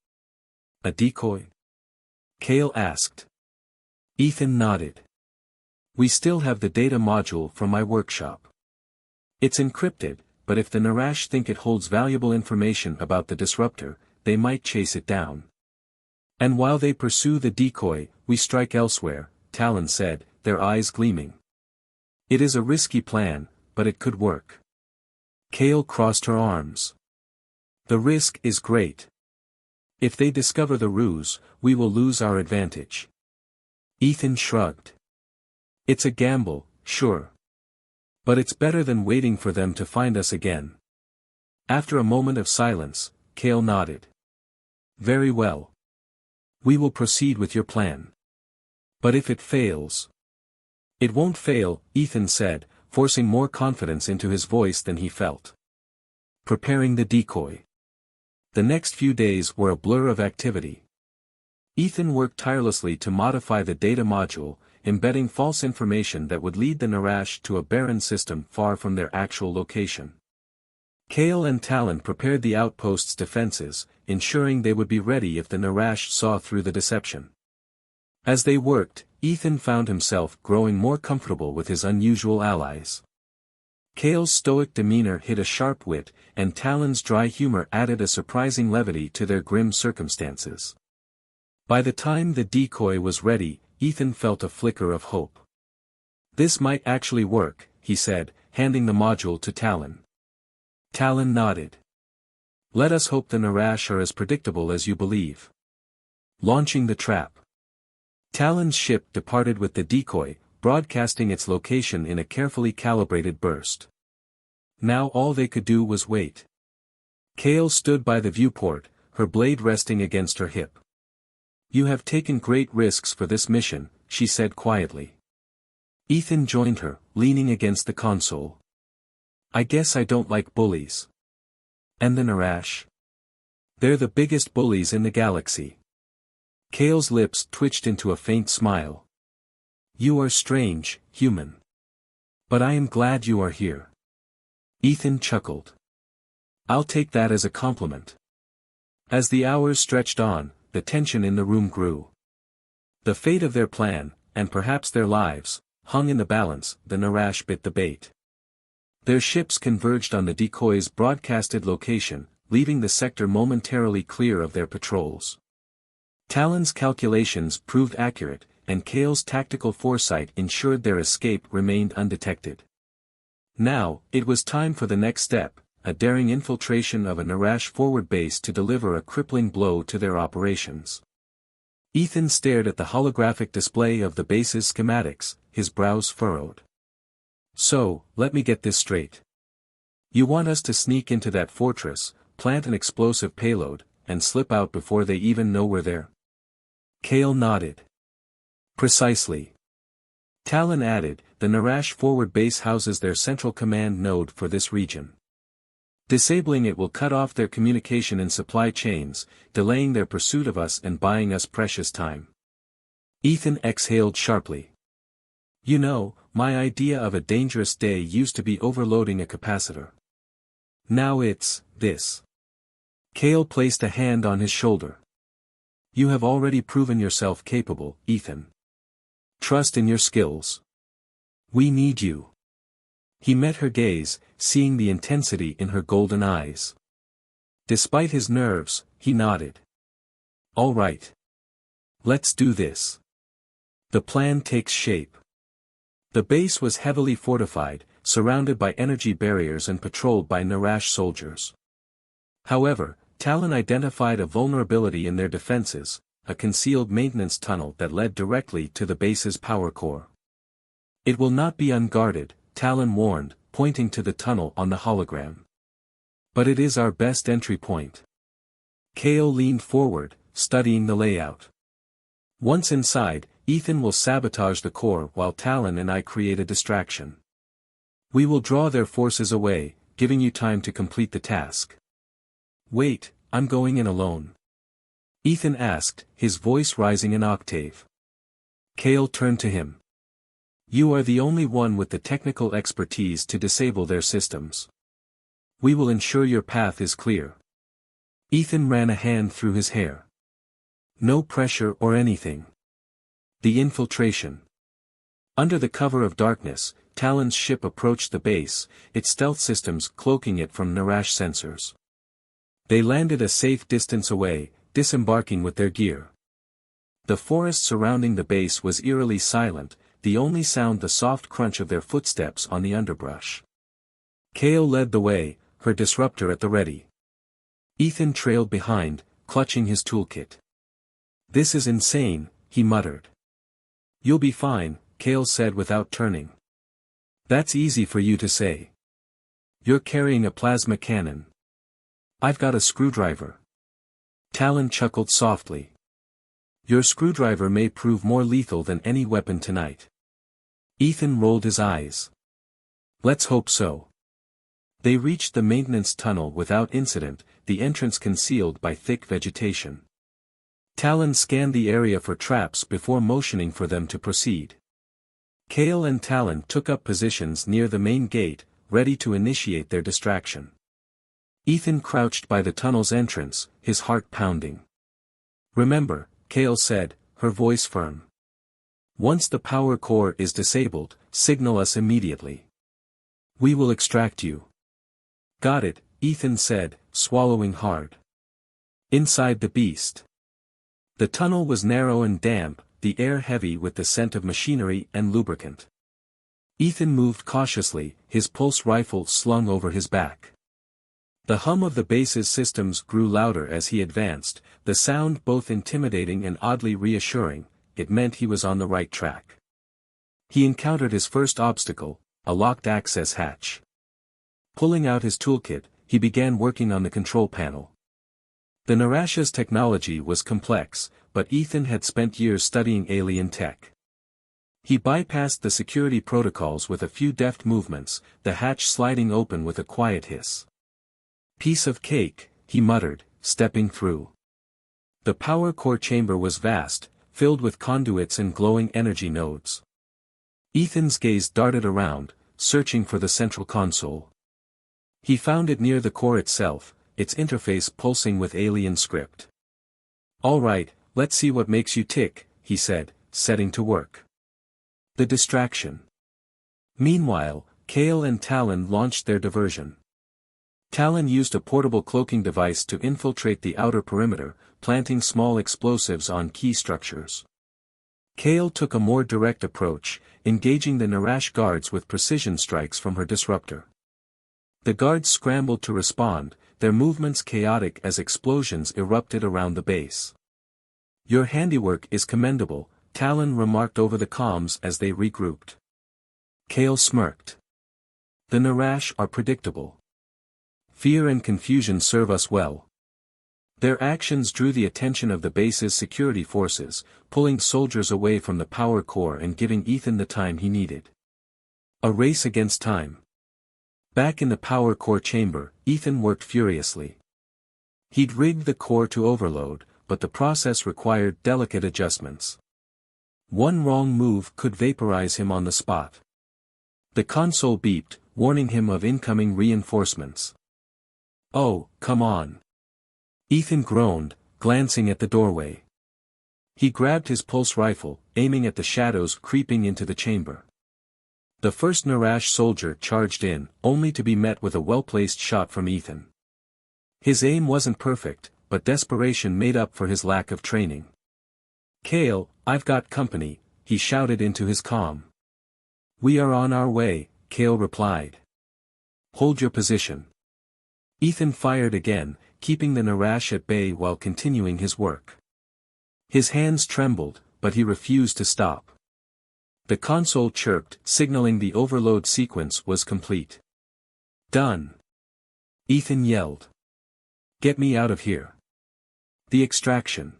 "A decoy?" Kale asked. Ethan nodded. "We still have the data module from my workshop. It's encrypted, but if the Narash think it holds valuable information about the disruptor, they might chase it down. And while they pursue the decoy, we strike elsewhere," Talon said, their eyes gleaming. "It is a risky plan, but it could work." Kale crossed her arms. "The risk is great. If they discover the ruse, we will lose our advantage." Ethan shrugged. "It's a gamble, sure. But it's better than waiting for them to find us again." After a moment of silence, Kale nodded. "Very well. We will proceed with your plan. But if it fails—" "It won't fail," Ethan said, forcing more confidence into his voice than he felt. Preparing the decoy. The next few days were a blur of activity. Ethan worked tirelessly to modify the data module, embedding false information that would lead the Narash to a barren system far from their actual location. Kale and Talon prepared the outpost's defenses, ensuring they would be ready if the Narash saw through the deception. As they worked, Ethan found himself growing more comfortable with his unusual allies. Kale's stoic demeanor hid a sharp wit, and Talon's dry humor added a surprising levity to their grim circumstances. By the time the decoy was ready, Ethan felt a flicker of hope. "This might actually work," he said, handing the module to Talon. Talon nodded. "Let us hope the Narash are as predictable as you believe." Launching the trap. Talon's ship departed with the decoy, broadcasting its location in a carefully calibrated burst. Now all they could do was wait. Kale stood by the viewport, her blade resting against her hip. "You have taken great risks for this mission," she said quietly. Ethan joined her, leaning against the console. "I guess I don't like bullies." "And the Narash? They're the biggest bullies in the galaxy." Kale's lips twitched into a faint smile. "You are strange, human. But I am glad you are here." Ethan chuckled. "I'll take that as a compliment." As the hours stretched on, the tension in the room grew. The fate of their plan, and perhaps their lives, hung in the balance. The Narash bit the bait. Their ships converged on the decoy's broadcasted location, leaving the sector momentarily clear of their patrols. Talon's calculations proved accurate, and Kale's tactical foresight ensured their escape remained undetected. Now, it was time for the next step, a daring infiltration of a Narash forward base to deliver a crippling blow to their operations. Ethan stared at the holographic display of the base's schematics, his brows furrowed. So, let me get this straight. You want us to sneak into that fortress, plant an explosive payload, and slip out before they even know we're there? Kale nodded. Precisely. Talon added, the Narash forward base houses their central command node for this region. Disabling it will cut off their communication and supply chains, delaying their pursuit of us and buying us precious time. Ethan exhaled sharply. You know, my idea of a dangerous day used to be overloading a capacitor. Now it's this. Kale placed a hand on his shoulder. You have already proven yourself capable, Ethan. Trust in your skills. We need you. He met her gaze, seeing the intensity in her golden eyes. Despite his nerves, he nodded. All right. Let's do this. The plan takes shape. The base was heavily fortified, surrounded by energy barriers and patrolled by Narash soldiers. However, Talon identified a vulnerability in their defenses, a concealed maintenance tunnel that led directly to the base's power core. It will not be unguarded, Talon warned, pointing to the tunnel on the hologram. But it is our best entry point. Kale leaned forward, studying the layout. Once inside, Ethan will sabotage the core while Talon and I create a distraction. We will draw their forces away, giving you time to complete the task. Wait, I'm going in alone. Ethan asked, his voice rising an octave. Kale turned to him. You are the only one with the technical expertise to disable their systems. We will ensure your path is clear. Ethan ran a hand through his hair. No pressure or anything. The infiltration. Under the cover of darkness, Talon's ship approached the base, its stealth systems cloaking it from Narash sensors. They landed a safe distance away, disembarking with their gear. The forest surrounding the base was eerily silent, the only sound the soft crunch of their footsteps on the underbrush. Kale led the way, her disruptor at the ready. Ethan trailed behind, clutching his toolkit. This is insane, he muttered. You'll be fine, Kale said without turning. That's easy for you to say. You're carrying a plasma cannon. I've got a screwdriver. Talon chuckled softly. Your screwdriver may prove more lethal than any weapon tonight. Ethan rolled his eyes. Let's hope so. They reached the maintenance tunnel without incident, the entrance concealed by thick vegetation. Talon scanned the area for traps before motioning for them to proceed. Kale and Talon took up positions near the main gate, ready to initiate their distraction. Ethan crouched by the tunnel's entrance, his heart pounding. Remember, Kale said, her voice firm. Once the power core is disabled, signal us immediately. We will extract you. Got it, Ethan said, swallowing hard. Inside the beast. The tunnel was narrow and damp, the air heavy with the scent of machinery and lubricant. Ethan moved cautiously, his pulse rifle slung over his back. The hum of the base's systems grew louder as he advanced, the sound both intimidating and oddly reassuring. It meant he was on the right track. He encountered his first obstacle, a locked access hatch. Pulling out his toolkit, he began working on the control panel. The Narash's technology was complex, but Ethan had spent years studying alien tech. He bypassed the security protocols with a few deft movements, the hatch sliding open with a quiet hiss. Piece of cake, he muttered, stepping through. The power core chamber was vast, filled with conduits and glowing energy nodes. Ethan's gaze darted around, searching for the central console. He found it near the core itself, its interface pulsing with alien script. All right, let's see what makes you tick, he said, setting to work. The distraction. Meanwhile, Kale and Talon launched their diversion. Talon used a portable cloaking device to infiltrate the outer perimeter, planting small explosives on key structures. Kale took a more direct approach, engaging the Narash guards with precision strikes from her disruptor. The guards scrambled to respond, their movements chaotic as explosions erupted around the base. Your handiwork is commendable, Talon remarked over the comms as they regrouped. Kale smirked. The Narash are predictable. Fear and confusion serve us well. Their actions drew the attention of the base's security forces, pulling soldiers away from the power core and giving Ethan the time he needed. A race against time. Back in the power core chamber, Ethan worked furiously. He'd rigged the core to overload, but the process required delicate adjustments. One wrong move could vaporize him on the spot. The console beeped, warning him of incoming reinforcements. Oh, come on. Ethan groaned, glancing at the doorway. He grabbed his pulse rifle, aiming at the shadows creeping into the chamber. The first Narash soldier charged in, only to be met with a well-placed shot from Ethan. His aim wasn't perfect, but desperation made up for his lack of training. Kale, I've got company, he shouted into his comm. We are on our way, Kale replied. Hold your position. Ethan fired again, keeping the Narash at bay while continuing his work. His hands trembled, but he refused to stop. The console chirped, signaling the overload sequence was complete. Done. Ethan yelled. Get me out of here. The extraction.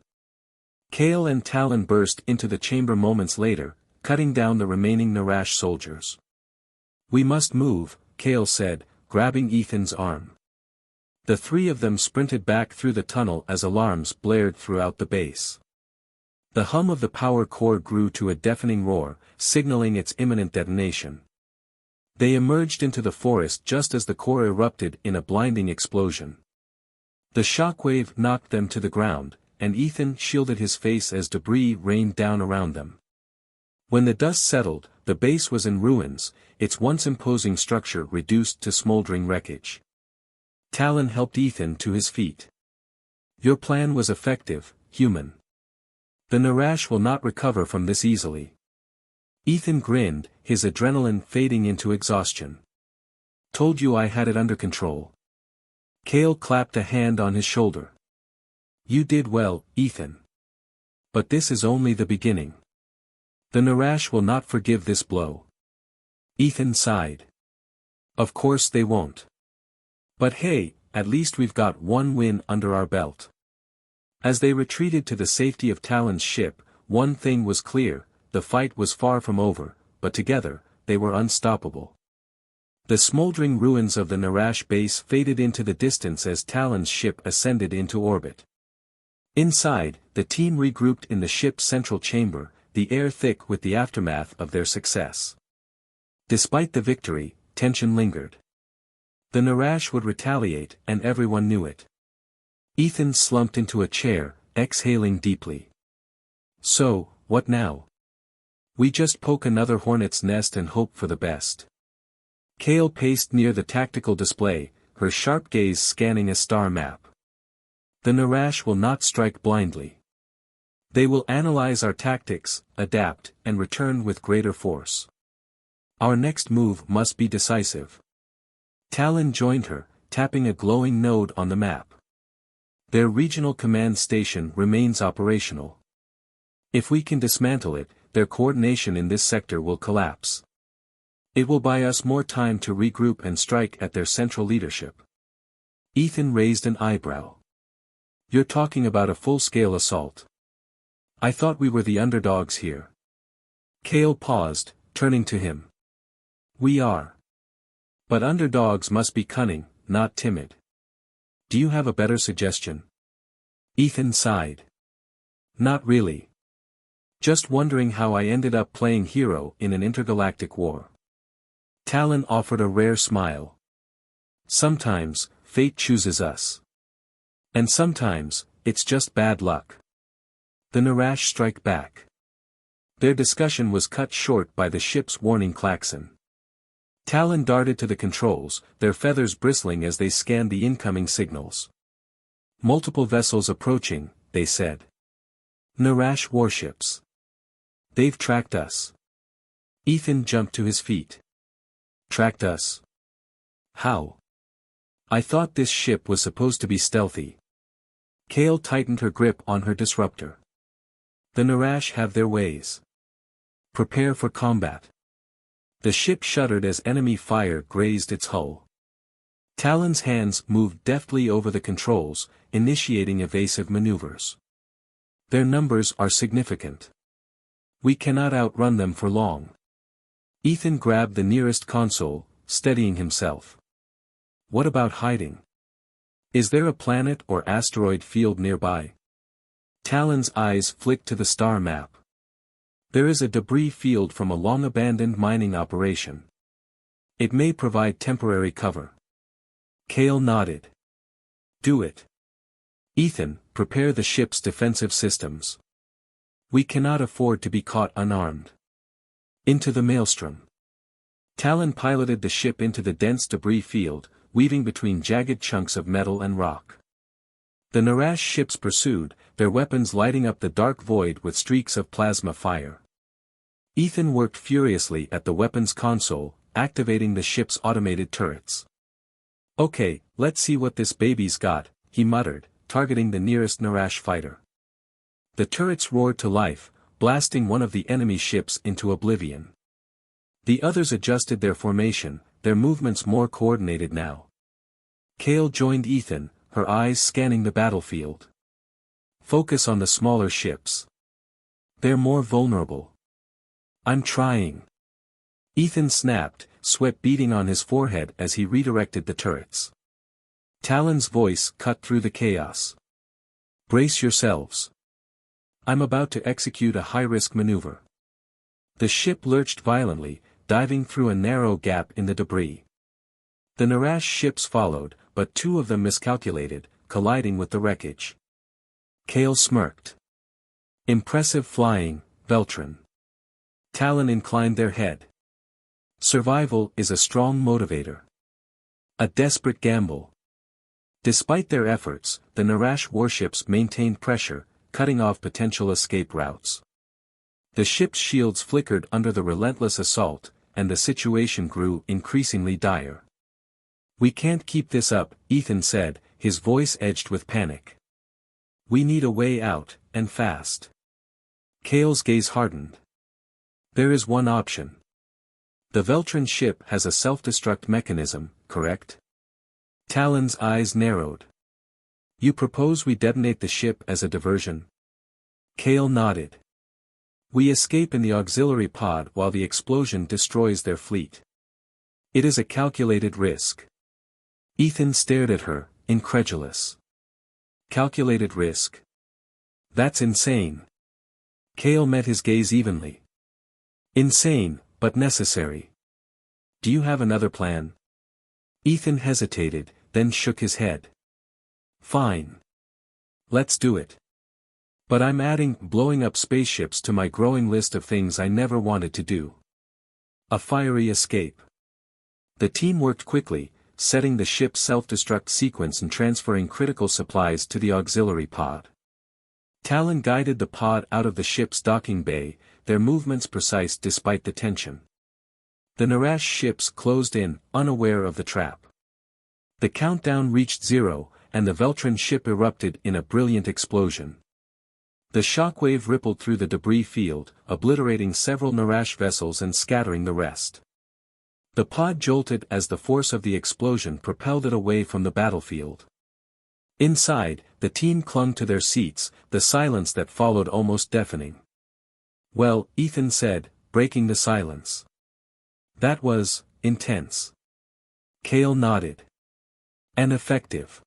Kale and Talon burst into the chamber moments later, cutting down the remaining Narash soldiers. We must move, Kale said, grabbing Ethan's arm. The three of them sprinted back through the tunnel as alarms blared throughout the base. The hum of the power core grew to a deafening roar, signaling its imminent detonation. They emerged into the forest just as the core erupted in a blinding explosion. The shockwave knocked them to the ground, and Ethan shielded his face as debris rained down around them. When the dust settled, the base was in ruins, its once imposing structure reduced to smoldering wreckage. Talon helped Ethan to his feet. Your plan was effective, human. The Narash will not recover from this easily. Ethan grinned, his adrenaline fading into exhaustion. Told you I had it under control. Kale clapped a hand on his shoulder. You did well, Ethan. But this is only the beginning. The Narash will not forgive this blow. Ethan sighed. Of course they won't. But hey, at least we've got one win under our belt. As they retreated to the safety of Talon's ship, one thing was clear, the fight was far from over, but together, they were unstoppable. The smoldering ruins of the Narash base faded into the distance as Talon's ship ascended into orbit. Inside, the team regrouped in the ship's central chamber, the air thick with the aftermath of their success. Despite the victory, tension lingered. The Narash would retaliate, and everyone knew it. Ethan slumped into a chair, exhaling deeply. So, what now? We just poke another hornet's nest and hope for the best. Kale paced near the tactical display, her sharp gaze scanning a star map. The Narash will not strike blindly. They will analyze our tactics, adapt, and return with greater force. Our next move must be decisive. Talon joined her, tapping a glowing node on the map. Their regional command station remains operational. If we can dismantle it, their coordination in this sector will collapse. It will buy us more time to regroup and strike at their central leadership. Ethan raised an eyebrow. You're talking about a full-scale assault. I thought we were the underdogs here. Kale paused, turning to him. We are. But underdogs must be cunning, not timid. Do you have a better suggestion? Ethan sighed. Not really. Just wondering how I ended up playing hero in an intergalactic war. Talon offered a rare smile. Sometimes, fate chooses us. And sometimes, it's just bad luck. The Narash strike back. Their discussion was cut short by the ship's warning klaxon. Talon darted to the controls, their feathers bristling as they scanned the incoming signals. Multiple vessels approaching, they said. Narash warships. They've tracked us. Ethan jumped to his feet. Tracked us? How? I thought this ship was supposed to be stealthy. Kale tightened her grip on her disruptor. The Narash have their ways. Prepare for combat. The ship shuddered as enemy fire grazed its hull. Talon's hands moved deftly over the controls, initiating evasive maneuvers. Their numbers are significant. We cannot outrun them for long. Ethan grabbed the nearest console, steadying himself. What about hiding? Is there a planet or asteroid field nearby? Talon's eyes flicked to the star map. There is a debris field from a long-abandoned mining operation. It may provide temporary cover. Kale nodded. Do it. Ethan, prepare the ship's defensive systems. We cannot afford to be caught unarmed. Into the maelstrom. Talon piloted the ship into the dense debris field, weaving between jagged chunks of metal and rock. The Narash ships pursued, their weapons lighting up the dark void with streaks of plasma fire. Ethan worked furiously at the weapons console, activating the ship's automated turrets. Okay, let's see what this baby's got, he muttered, targeting the nearest Narash fighter. The turrets roared to life, blasting one of the enemy ships into oblivion. The others adjusted their formation, their movements more coordinated now. Kale joined Ethan, her eyes scanning the battlefield. Focus on the smaller ships. They're more vulnerable. I'm trying. Ethan snapped, sweat beading on his forehead as he redirected the turrets. Talon's voice cut through the chaos. Brace yourselves. I'm about to execute a high-risk maneuver. The ship lurched violently, diving through a narrow gap in the debris. The Narash ships followed, but two of them miscalculated, colliding with the wreckage. Kale smirked. Impressive flying, Veltron. Talon inclined their head. Survival is a strong motivator. A desperate gamble. Despite their efforts, the Narash warships maintained pressure, cutting off potential escape routes. The ship's shields flickered under the relentless assault, and the situation grew increasingly dire. We can't keep this up, Ethan said, his voice edged with panic. We need a way out, and fast. Kale's gaze hardened. There is one option. The Veltron ship has a self-destruct mechanism, correct? Talon's eyes narrowed. You propose we detonate the ship as a diversion? Kale nodded. We escape in the auxiliary pod while the explosion destroys their fleet. It is a calculated risk. Ethan stared at her, incredulous. Calculated risk? That's insane. Kale met his gaze evenly. Insane, but necessary. Do you have another plan? Ethan hesitated, then shook his head. Fine. Let's do it. But I'm adding blowing up spaceships to my growing list of things I never wanted to do. A fiery escape. The team worked quickly, setting the ship's self-destruct sequence and transferring critical supplies to the auxiliary pod. Talon guided the pod out of the ship's docking bay, their movements precise despite the tension. The Narash ships closed in, unaware of the trap. The countdown reached 0, and the Veltron ship erupted in a brilliant explosion. The shockwave rippled through the debris field, obliterating several Narash vessels and scattering the rest. The pod jolted as the force of the explosion propelled it away from the battlefield. Inside, the team clung to their seats, the silence that followed almost deafening. Well, Ethan said, breaking the silence. That was intense. Kale nodded. And effective.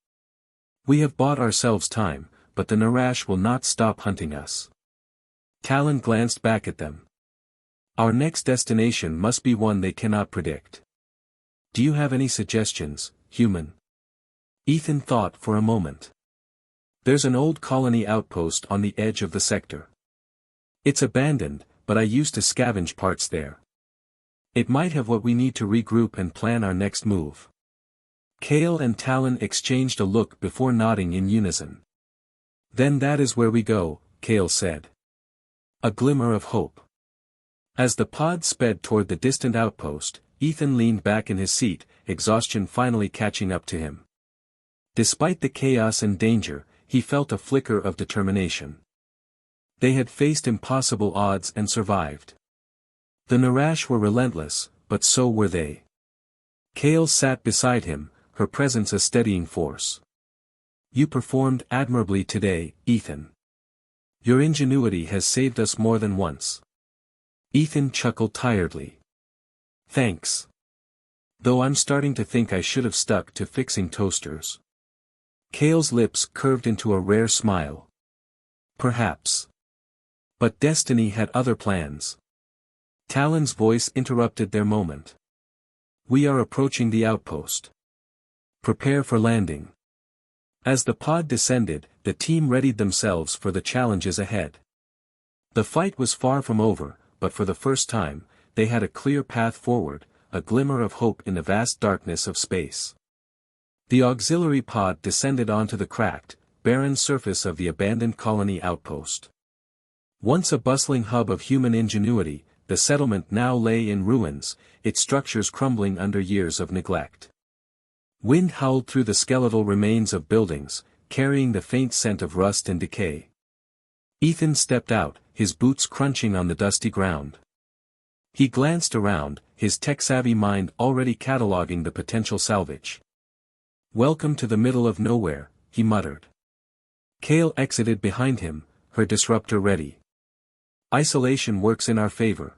We have bought ourselves time, but the Narash will not stop hunting us. Talon glanced back at them. Our next destination must be one they cannot predict. Do you have any suggestions, human? Ethan thought for a moment. There's an old colony outpost on the edge of the sector. It's abandoned, but I used to scavenge parts there. It might have what we need to regroup and plan our next move. Kale and Talon exchanged a look before nodding in unison. Then that is where we go, Kale said. A glimmer of hope. As the pod sped toward the distant outpost, Ethan leaned back in his seat, exhaustion finally catching up to him. Despite the chaos and danger, he felt a flicker of determination. They had faced impossible odds and survived. The Narash were relentless, but so were they. Kale sat beside him, her presence a steadying force. You performed admirably today, Ethan. Your ingenuity has saved us more than once. Ethan chuckled tiredly. Thanks. Though I'm starting to think I should have stuck to fixing toasters. Kale's lips curved into a rare smile. Perhaps. But destiny had other plans. Talon's voice interrupted their moment. We are approaching the outpost. Prepare for landing. As the pod descended, the team readied themselves for the challenges ahead. The fight was far from over, but for the first time, they had a clear path forward, a glimmer of hope in the vast darkness of space. The auxiliary pod descended onto the cracked, barren surface of the abandoned colony outpost. Once a bustling hub of human ingenuity, the settlement now lay in ruins, its structures crumbling under years of neglect. Wind howled through the skeletal remains of buildings, carrying the faint scent of rust and decay. Ethan stepped out, his boots crunching on the dusty ground. He glanced around, his tech-savvy mind already cataloging the potential salvage. Welcome to the middle of nowhere, he muttered. Kale exited behind him, her disruptor ready. Isolation works in our favor.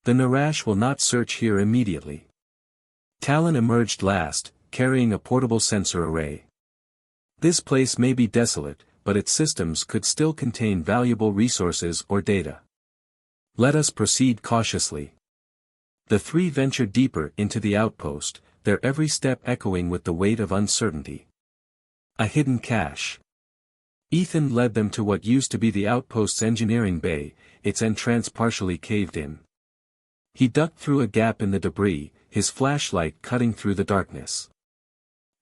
The Narash will not search here immediately. Talon emerged last, carrying a portable sensor array. This place may be desolate, but its systems could still contain valuable resources or data. Let us proceed cautiously. The three ventured deeper into the outpost, their every step echoing with the weight of uncertainty. A hidden cache. Ethan led them to what used to be the outpost's engineering bay, its entrance partially caved in. He ducked through a gap in the debris, his flashlight cutting through the darkness.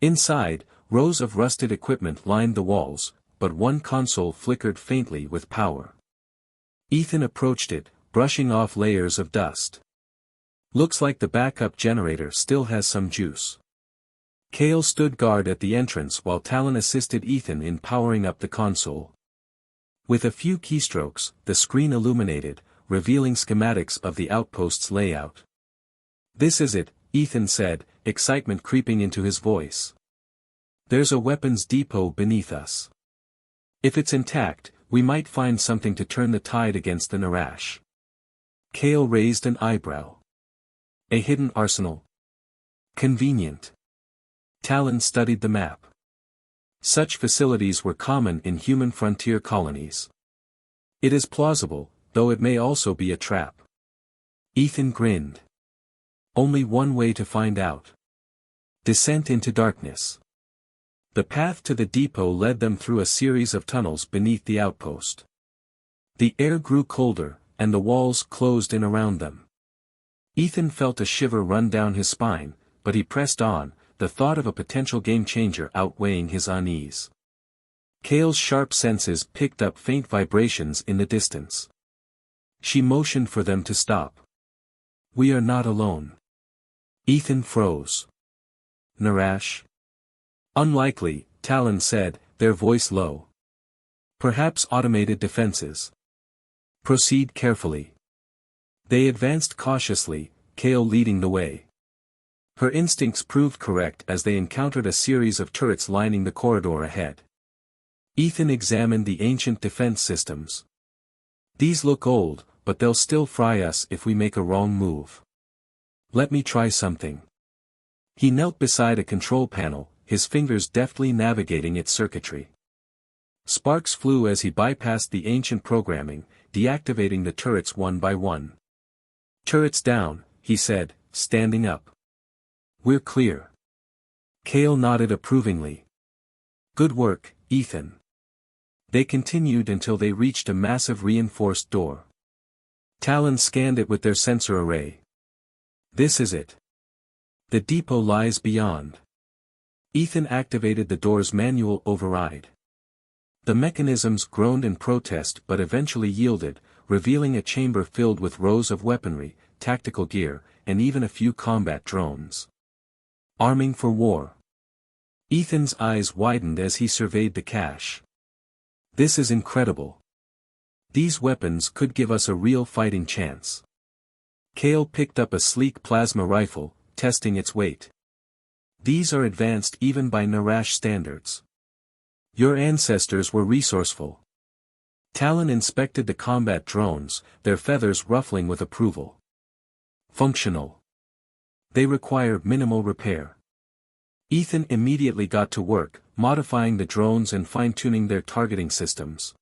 Inside, rows of rusted equipment lined the walls, but one console flickered faintly with power. Ethan approached it, brushing off layers of dust. Looks like the backup generator still has some juice. Kale stood guard at the entrance while Talon assisted Ethan in powering up the console. With a few keystrokes, the screen illuminated, revealing schematics of the outpost's layout. This is it, Ethan said, excitement creeping into his voice. There's a weapons depot beneath us. If it's intact, we might find something to turn the tide against the Narash. Kale raised an eyebrow. A hidden arsenal. Convenient. Talon studied the map. Such facilities were common in human frontier colonies. It is plausible, though it may also be a trap. Ethan grinned. Only one way to find out. Descent into darkness. The path to the depot led them through a series of tunnels beneath the outpost. The air grew colder, and the walls closed in around them. Ethan felt a shiver run down his spine, but he pressed on, the thought of a potential game-changer outweighing his unease. Kale's sharp senses picked up faint vibrations in the distance. She motioned for them to stop. We are not alone. Ethan froze. Narash? Unlikely, Talon said, their voice low. Perhaps automated defenses. Proceed carefully. They advanced cautiously, Kale leading the way. Her instincts proved correct as they encountered a series of turrets lining the corridor ahead. Ethan examined the ancient defense systems. These look old, but they'll still fry us if we make a wrong move. Let me try something. He knelt beside a control panel, his fingers deftly navigating its circuitry. Sparks flew as he bypassed the ancient programming, deactivating the turrets one by one. Turrets down, he said, standing up. We're clear. Kale nodded approvingly. Good work, Ethan. They continued until they reached a massive reinforced door. Talon scanned it with their sensor array. This is it. The depot lies beyond. Ethan activated the door's manual override. The mechanisms groaned in protest but eventually yielded, revealing a chamber filled with rows of weaponry, tactical gear, and even a few combat drones. Arming for war. Ethan's eyes widened as he surveyed the cache. This is incredible. These weapons could give us a real fighting chance. Kale picked up a sleek plasma rifle, testing its weight. These are advanced even by Narash standards. Your ancestors were resourceful. Talon inspected the combat drones, their feathers ruffling with approval. Functional. They require minimal repair. Ethan immediately got to work, modifying the drones and fine-tuning their targeting systems.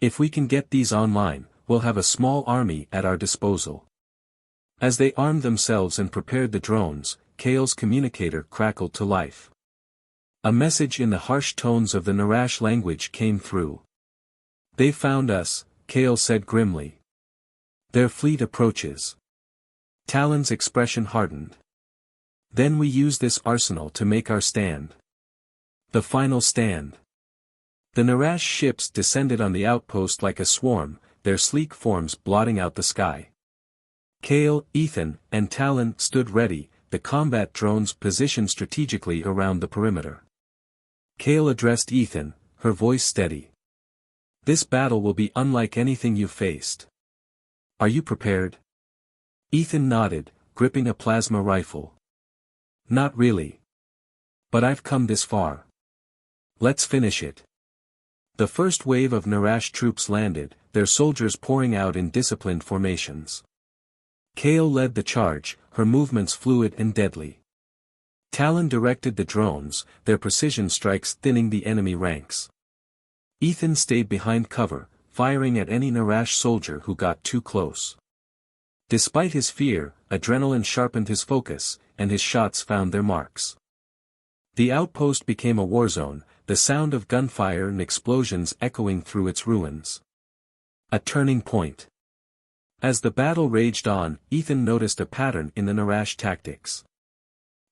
If we can get these online, we'll have a small army at our disposal. As they armed themselves and prepared the drones, Kale's communicator crackled to life. A message in the harsh tones of the Narash language came through. They found us, Kale said grimly. Their fleet approaches. Talon's expression hardened. Then we use this arsenal to make our stand. The final stand. The Narash ships descended on the outpost like a swarm, their sleek forms blotting out the sky. Kale, Ethan, and Talon stood ready, the combat drones positioned strategically around the perimeter. Kale addressed Ethan, her voice steady. This battle will be unlike anything you've faced. Are you prepared? Ethan nodded, gripping a plasma rifle. Not really. But I've come this far. Let's finish it. The first wave of Narash troops landed, their soldiers pouring out in disciplined formations. Kale led the charge, her movements fluid and deadly. Talon directed the drones, their precision strikes thinning the enemy ranks. Ethan stayed behind cover, firing at any Narash soldier who got too close. Despite his fear, adrenaline sharpened his focus, and his shots found their marks. The outpost became a war zone, the sound of gunfire and explosions echoing through its ruins. A turning point. As the battle raged on, Ethan noticed a pattern in the Narash tactics.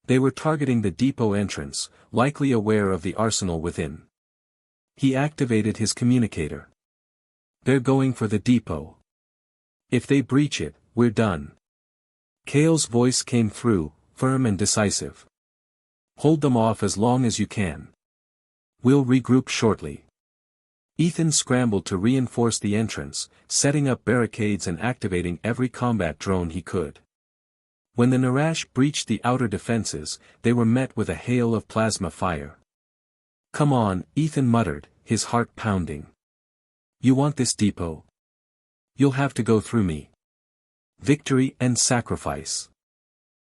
They were targeting the depot entrance, likely aware of the arsenal within. He activated his communicator. They're going for the depot. If they breach it, we're done. Kale's voice came through, firm and decisive. Hold them off as long as you can. We'll regroup shortly. Ethan scrambled to reinforce the entrance, setting up barricades and activating every combat drone he could. When the Narash breached the outer defenses, they were met with a hail of plasma fire. Come on, Ethan muttered, his heart pounding. You want this depot? You'll have to go through me. Victory and sacrifice.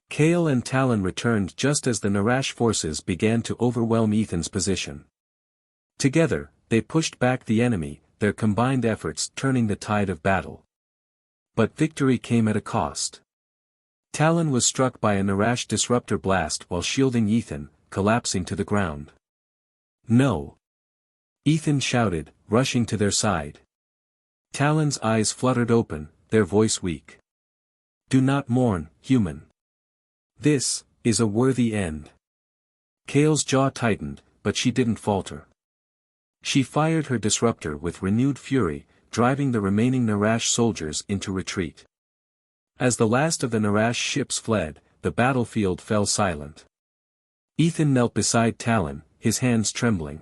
Kale and Talon returned just as the Narash forces began to overwhelm Ethan's position. Together, they pushed back the enemy, their combined efforts turning the tide of battle. But victory came at a cost. Talon was struck by a Narash disruptor blast while shielding Ethan, collapsing to the ground. No! Ethan shouted, rushing to their side. Talon's eyes fluttered open, their voice weak. Do not mourn, human. This is a worthy end. Kale's jaw tightened, but she didn't falter. She fired her disruptor with renewed fury, driving the remaining Narash soldiers into retreat. As the last of the Narash ships fled, the battlefield fell silent. Ethan knelt beside Talon, his hands trembling.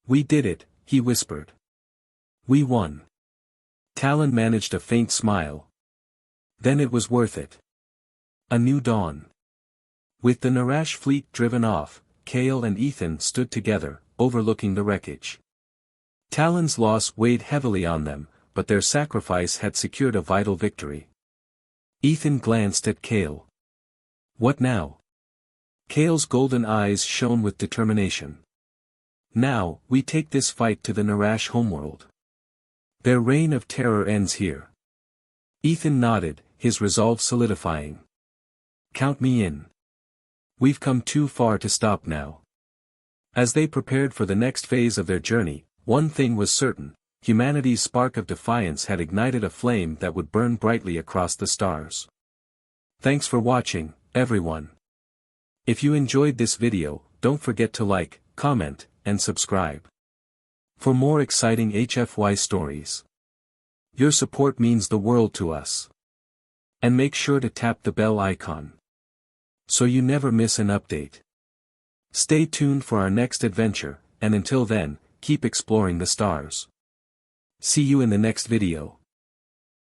We did it, he whispered. We won. Talon managed a faint smile. Then it was worth it. A new dawn. With the Narash fleet driven off, Kale and Ethan stood together, overlooking the wreckage. Talon's loss weighed heavily on them, but their sacrifice had secured a vital victory. Ethan glanced at Kale. What now? Kale's golden eyes shone with determination. Now, we take this fight to the Narash homeworld. Their reign of terror ends here. Ethan nodded, his resolve solidifying. Count me in. We've come too far to stop now. As they prepared for the next phase of their journey, one thing was certain: humanity's spark of defiance had ignited a flame that would burn brightly across the stars. Thanks for watching, everyone. If you enjoyed this video, don't forget to like, comment, and subscribe. For more exciting HFY stories. Your support means the world to us. And make sure to tap the bell icon, so you never miss an update. Stay tuned for our next adventure, and until then, keep exploring the stars. See you in the next video.